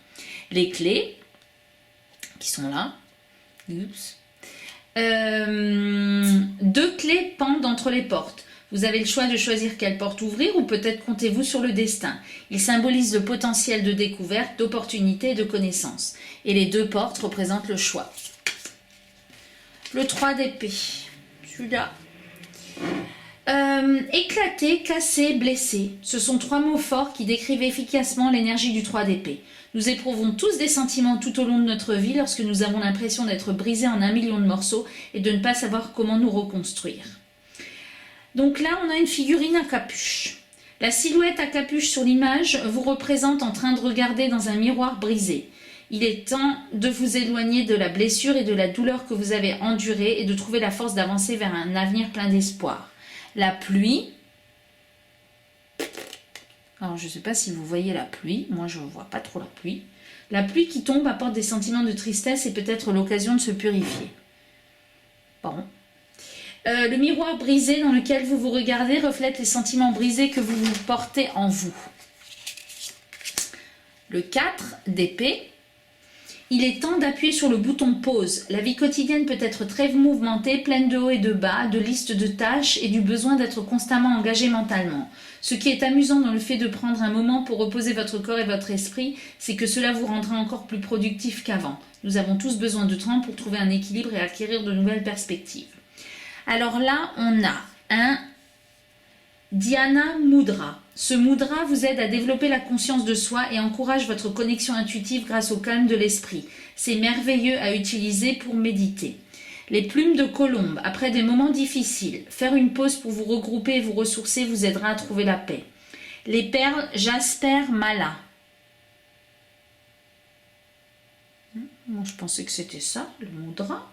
Les clés, qui sont là. Oups. 2 clés pendent entre les portes. Vous avez le choix de choisir quelle porte ouvrir ou peut-être comptez-vous sur le destin. Il symbolise le potentiel de découverte, d'opportunité et de connaissance. Et les 2 portes représentent le choix. Le 3 d'épée. Celui-là. Éclater, casser, blesser. Ce sont 3 mots forts qui décrivent efficacement l'énergie du 3 d'épée. Nous éprouvons tous des sentiments tout au long de notre vie lorsque nous avons l'impression d'être brisés en 1 million de morceaux et de ne pas savoir comment nous reconstruire. Donc là, on a une figurine à capuche. La silhouette à capuche sur l'image vous représente en train de regarder dans un miroir brisé. Il est temps de vous éloigner de la blessure et de la douleur que vous avez endurée et de trouver la force d'avancer vers un avenir plein d'espoir. La pluie. Alors, je ne sais pas si vous voyez la pluie. Moi, je ne vois pas trop la pluie. La pluie qui tombe apporte des sentiments de tristesse et peut-être l'occasion de se purifier. Bon. Le miroir brisé dans lequel vous vous regardez reflète les sentiments brisés que vous portez en vous. Le 4 d'épée. Il est temps d'appuyer sur le bouton pause. La vie quotidienne peut être très mouvementée, pleine de hauts et de bas, de listes de tâches et du besoin d'être constamment engagé mentalement. Ce qui est amusant dans le fait de prendre un moment pour reposer votre corps et votre esprit, c'est que cela vous rendra encore plus productif qu'avant. Nous avons tous besoin de temps pour trouver un équilibre et acquérir de nouvelles perspectives. Alors là, on a un Dhyana Mudra. Ce mudra vous aide à développer la conscience de soi et encourage votre connexion intuitive grâce au calme de l'esprit. C'est merveilleux à utiliser pour méditer. Les plumes de colombe, après des moments difficiles, faire une pause pour vous regrouper et vous ressourcer vous aidera à trouver la paix. Les perles Jasper Mala. Moi, je pensais que c'était ça, le mudra.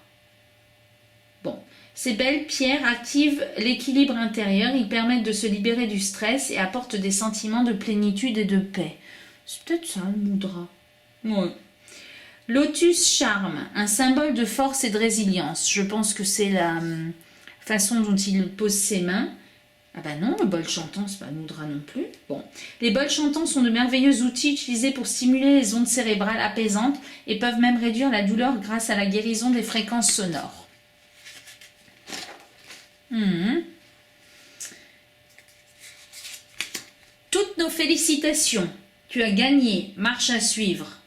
Bon. Ces belles pierres activent l'équilibre intérieur, ils permettent de se libérer du stress et apportent des sentiments de plénitude et de paix. C'est peut-être ça le mudra. Ouais. Lotus Charme, un symbole de force et de résilience. Je pense que c'est la façon dont il pose ses mains. Ah bah non, le bol chantant, c'est pas le mudra non plus. Bon. Les bols chantants sont de merveilleux outils utilisés pour stimuler les ondes cérébrales apaisantes et peuvent même réduire la douleur grâce à la guérison des fréquences sonores. Toutes nos félicitations. Tu as gagné. Marche à suivre.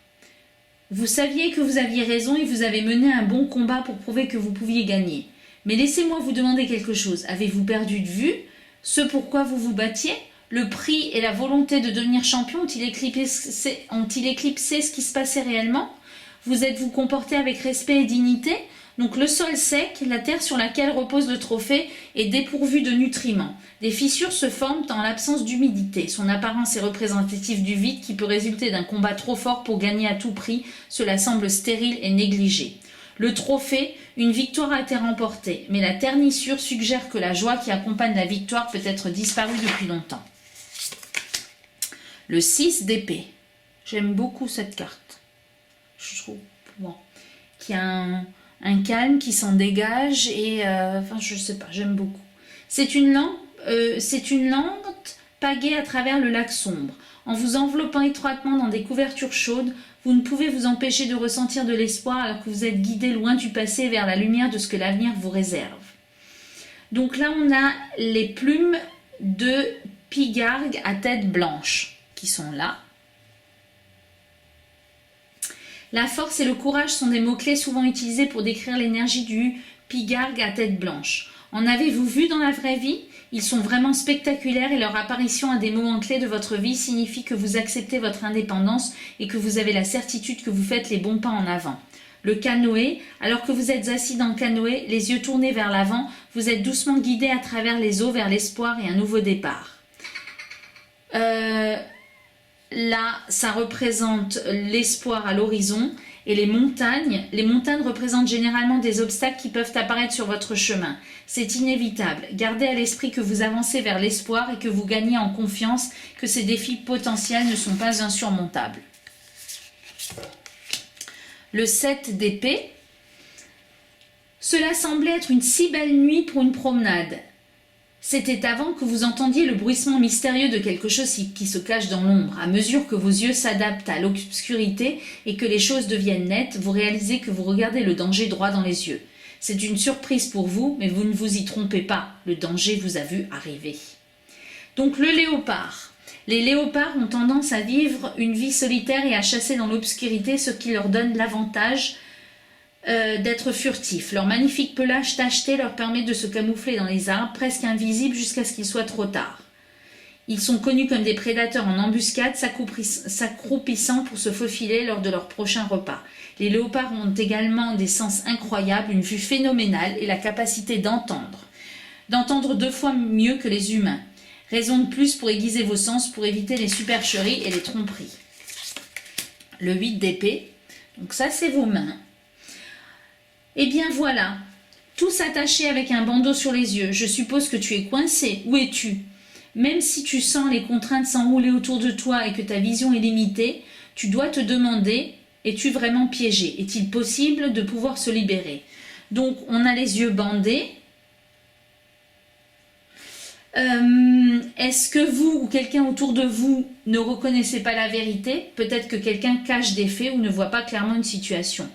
Vous saviez que vous aviez raison et vous avez mené un bon combat pour prouver que vous pouviez gagner. Mais laissez-moi vous demander quelque chose. Avez-vous perdu de vue ce pourquoi vous vous battiez? Le prix et la volonté de devenir champion ont-ils éclipsé ce qui se passait réellement? Vous êtes-vous comporté avec respect et dignité? Donc le sol sec, la terre sur laquelle repose le trophée, est dépourvue de nutriments. Des fissures se forment en l'absence d'humidité. Son apparence est représentative du vide qui peut résulter d'un combat trop fort pour gagner à tout prix. Cela semble stérile et négligé. Le trophée, une victoire a été remportée, mais la ternissure suggère que la joie qui accompagne la victoire peut être disparue depuis longtemps. Le 6 d'épée. J'aime beaucoup cette carte. Je trouve, bon, qu'il y a un calme qui s'en dégage et enfin je sais pas, j'aime beaucoup. C'est une lente pagaie à travers le lac sombre. En vous enveloppant étroitement dans des couvertures chaudes, vous ne pouvez vous empêcher de ressentir de l'espoir alors que vous êtes guidé loin du passé vers la lumière de ce que l'avenir vous réserve. Donc là on a les plumes de pigargue à tête blanche qui sont là. La force et le courage sont des mots-clés souvent utilisés pour décrire l'énergie du pigargue à tête blanche. En avez-vous vu dans la vraie vie? Ils sont vraiment spectaculaires et leur apparition à des moments clés de votre vie signifie que vous acceptez votre indépendance et que vous avez la certitude que vous faites les bons pas en avant. Le canoë, alors que vous êtes assis dans le canoë, les yeux tournés vers l'avant, vous êtes doucement guidé à travers les eaux vers l'espoir et un nouveau départ. Là, ça représente l'espoir à l'horizon et les montagnes représentent généralement des obstacles qui peuvent apparaître sur votre chemin. C'est inévitable. Gardez à l'esprit que vous avancez vers l'espoir et que vous gagnez en confiance, que ces défis potentiels ne sont pas insurmontables. Le 7 d'épée. Cela semblait être une si belle nuit pour une promenade. C'était avant que vous entendiez le bruissement mystérieux de quelque chose qui se cache dans l'ombre. À mesure que vos yeux s'adaptent à l'obscurité et que les choses deviennent nettes, vous réalisez que vous regardez le danger droit dans les yeux. C'est une surprise pour vous, mais vous ne vous y trompez pas. Le danger vous a vu arriver. Donc le léopard. Les léopards ont tendance à vivre une vie solitaire et à chasser dans l'obscurité, ce qui leur donne l'avantage d'être furtifs. Leur magnifique pelage tacheté leur permet de se camoufler dans les arbres, presque invisibles jusqu'à ce qu'il soit trop tard. Ils sont connus comme des prédateurs en embuscade, s'accroupissant pour se faufiler lors de leur prochain repas. Les léopards ont également des sens incroyables, une vue phénoménale et la capacité d'entendre 2 fois mieux que les humains. Raison de plus pour aiguiser vos sens pour éviter les supercheries et les tromperies. Le 8 d'épée, donc ça c'est vos mains. Eh bien voilà, tous attachés avec un bandeau sur les yeux. Je suppose que tu es coincé. Où es-tu? Même si tu sens les contraintes s'enrouler autour de toi et que ta vision est limitée, tu dois te demander, es-tu vraiment piégé? Est-il possible de pouvoir se libérer? Donc on a les yeux bandés. Est-ce que vous ou quelqu'un autour de vous ne reconnaissez pas la vérité? Peut-être que quelqu'un cache des faits ou ne voit pas clairement une situation.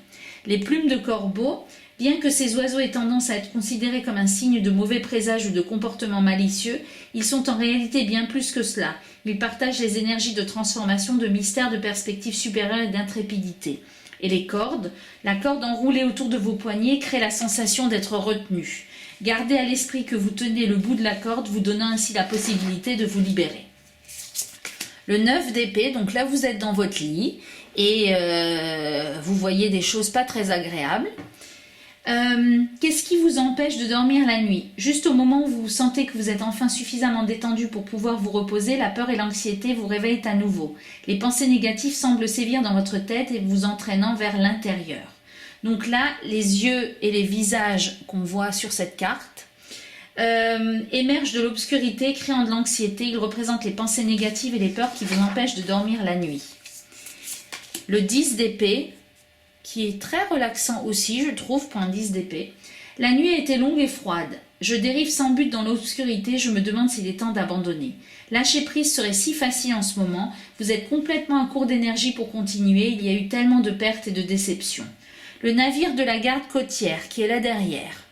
Les plumes de corbeau, bien que ces oiseaux aient tendance à être considérés comme un signe de mauvais présage ou de comportement malicieux, ils sont en réalité bien plus que cela. Ils partagent les énergies de transformation, de mystère, de perspective supérieure et d'intrépidité. Et les cordes, la corde enroulée autour de vos poignets crée la sensation d'être retenu. Gardez à l'esprit que vous tenez le bout de la corde, vous donnant ainsi la possibilité de vous libérer. Le 9 d'épée, donc là vous êtes dans votre lit et vous voyez des choses pas très agréables. Qu'est-ce qui vous empêche de dormir la nuit? Juste au moment où vous sentez que vous êtes enfin suffisamment détendu pour pouvoir vous reposer, la peur et l'anxiété vous réveillent à nouveau. Les pensées négatives semblent sévir dans votre tête et vous entraînant vers l'intérieur. Donc là, les yeux et les visages qu'on voit sur cette carte émergent de l'obscurité, créant de l'anxiété. Ils représentent les pensées négatives et les peurs qui vous empêchent de dormir la nuit. Le 10 d'épée, qui est très relaxant aussi, je trouve, pour un 10 d'épée. La nuit a été longue et froide. Je dérive sans but dans l'obscurité, je me demande s'il est temps d'abandonner. Lâcher prise serait si facile en ce moment. Vous êtes complètement à court d'énergie pour continuer. Il y a eu tellement de pertes et de déceptions. Le navire de la garde côtière qui est là derrière.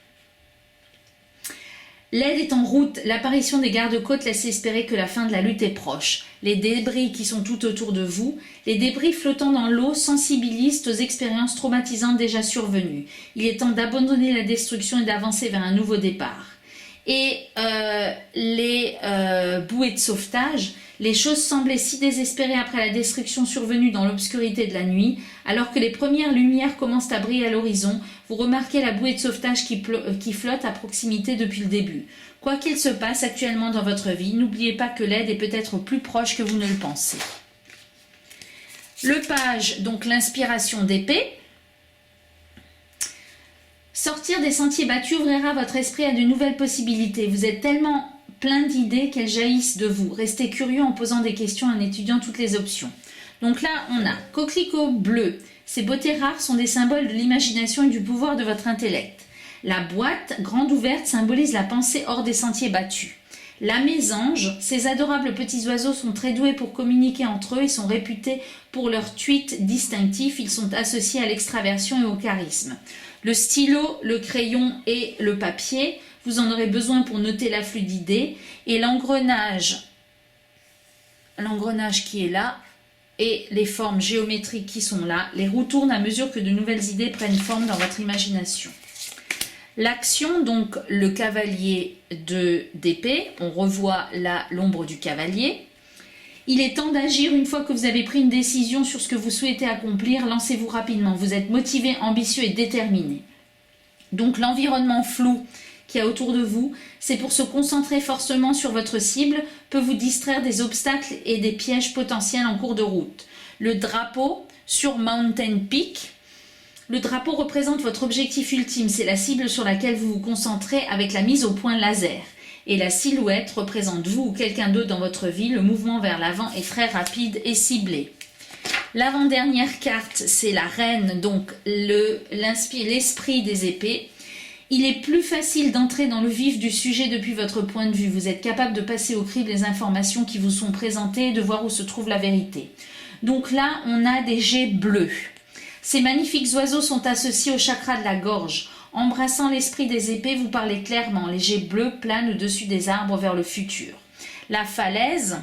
L'aide est en route, l'apparition des gardes-côtes laisse espérer que la fin de la lutte est proche. Les débris qui sont tout autour de vous, les débris flottant dans l'eau sensibilisent aux expériences traumatisantes déjà survenues. Il est temps d'abandonner la destruction et d'avancer vers un nouveau départ. Et les bouées de sauvetage, les choses semblaient si désespérées après la destruction survenue dans l'obscurité de la nuit, alors que les premières lumières commencent à briller à l'horizon, vous remarquez la bouée de sauvetage qui flotte à proximité depuis le début. Quoi qu'il se passe actuellement dans votre vie, n'oubliez pas que l'aide est peut-être plus proche que vous ne le pensez. Le page, donc l'inspiration d'épée. Sortir des sentiers battus ouvrira votre esprit à de nouvelles possibilités. Vous êtes tellement plein d'idées qu'elles jaillissent de vous. Restez curieux en posant des questions, en étudiant toutes les options. Donc là, on a coquelicot bleu. Ces beautés rares sont des symboles de l'imagination et du pouvoir de votre intellect. La boîte, grande ouverte, symbolise la pensée hors des sentiers battus. La mésange, ces adorables petits oiseaux sont très doués pour communiquer entre eux et sont réputés pour leur tweet distinctif. Ils sont associés à l'extraversion et au charisme. Le stylo, le crayon et le papier, vous en aurez besoin pour noter l'afflux d'idées. Et l'engrenage qui est là, et les formes géométriques qui sont là. Les roues tournent à mesure que de nouvelles idées prennent forme dans votre imagination. L'action, donc le cavalier d'épée, on revoit là l'ombre du cavalier. Il est temps d'agir une fois que vous avez pris une décision sur ce que vous souhaitez accomplir. Lancez-vous rapidement. Vous êtes motivé, ambitieux et déterminé. Donc l'environnement flou qu'il y a autour de vous, c'est pour se concentrer forcément sur votre cible, peut vous distraire des obstacles et des pièges potentiels en cours de route. Le drapeau sur Mountain Peak. Le drapeau représente votre objectif ultime. C'est la cible sur laquelle vous vous concentrez avec la mise au point laser. Et la silhouette représente vous ou quelqu'un d'autre dans votre vie. Le mouvement vers l'avant est très rapide et ciblé. L'avant-dernière carte, c'est la reine, donc l'esprit des épées. Il est plus facile d'entrer dans le vif du sujet depuis votre point de vue. Vous êtes capable de passer au crible les informations qui vous sont présentées et de voir où se trouve la vérité. Donc là, on a des jets bleus. Ces magnifiques oiseaux sont associés au chakra de la gorge. Embrassant l'esprit des épées, vous parlez clairement. Les jets bleus planent au-dessus des arbres vers le futur. La falaise,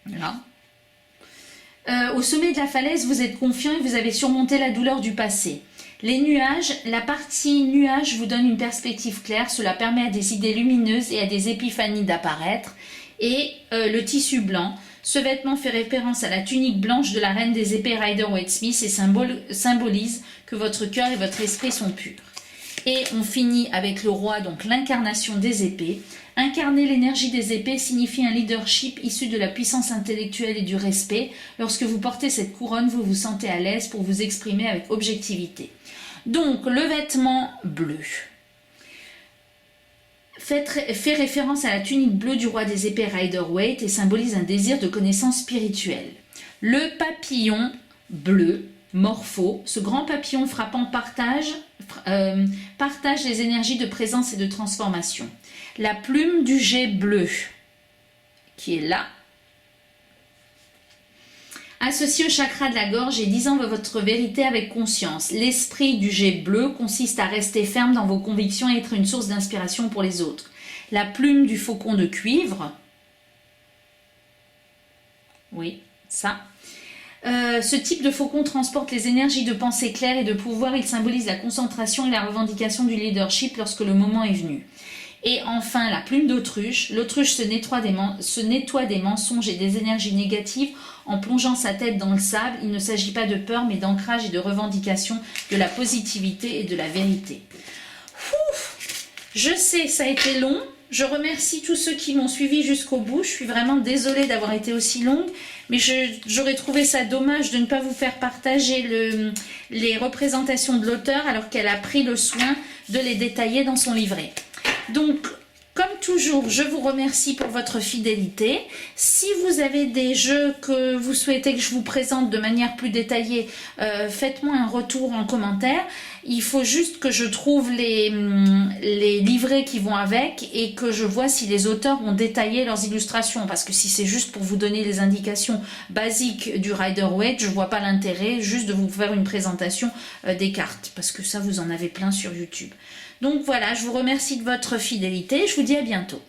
là. Au sommet de la falaise, vous êtes confiant et vous avez surmonté la douleur du passé. Les nuages, la partie nuage vous donne une perspective claire. Cela permet à des idées lumineuses et à des épiphanies d'apparaître. Et le tissu blanc. Ce vêtement fait référence à la tunique blanche de la reine des épées Rider-Waite-Smith et symbolise que votre cœur et votre esprit sont purs. Et on finit avec le roi, donc l'incarnation des épées. Incarner l'énergie des épées signifie un leadership issu de la puissance intellectuelle et du respect. Lorsque vous portez cette couronne, vous vous sentez à l'aise pour vous exprimer avec objectivité. Donc, le vêtement bleu fait référence à la tunique bleue du roi des épées Rider-Waite et symbolise un désir de connaissance spirituelle. Le papillon bleu, Morpho, ce grand papillon frappant partage les énergies de présence et de transformation. La plume du jet bleu, qui est là, associé au chakra de la gorge et disant votre vérité avec conscience. L'esprit du jet bleu consiste à rester ferme dans vos convictions et être une source d'inspiration pour les autres. La plume du faucon de cuivre. Oui, ça. Ce type de faucon transporte les énergies de pensée claire et de pouvoir. Il symbolise la concentration et la revendication du leadership lorsque le moment est venu. Et enfin, la plume d'autruche. L'autruche se nettoie des mensonges et des énergies négatives en plongeant sa tête dans le sable. Il ne s'agit pas de peur, mais d'ancrage et de revendication de la positivité et de la vérité. Ouf, je sais, ça a été long. Je remercie tous ceux qui m'ont suivi jusqu'au bout. Je suis vraiment désolée d'avoir été aussi longue, mais j'aurais trouvé ça dommage de ne pas vous faire partager les représentations de l'auteur alors qu'elle a pris le soin de les détailler dans son livret. Donc, comme toujours, je vous remercie pour votre fidélité. Si vous avez des jeux que vous souhaitez que je vous présente de manière plus détaillée, faites-moi un retour en commentaire. Il faut juste que je trouve les livrets qui vont avec et que je vois si les auteurs ont détaillé leurs illustrations. Parce que si c'est juste pour vous donner les indications basiques du Rider-Waite, je ne vois pas l'intérêt juste de vous faire une présentation des cartes. Parce que ça, vous en avez plein sur YouTube. Donc voilà, je vous remercie de votre fidélité. Je vous dis à bientôt.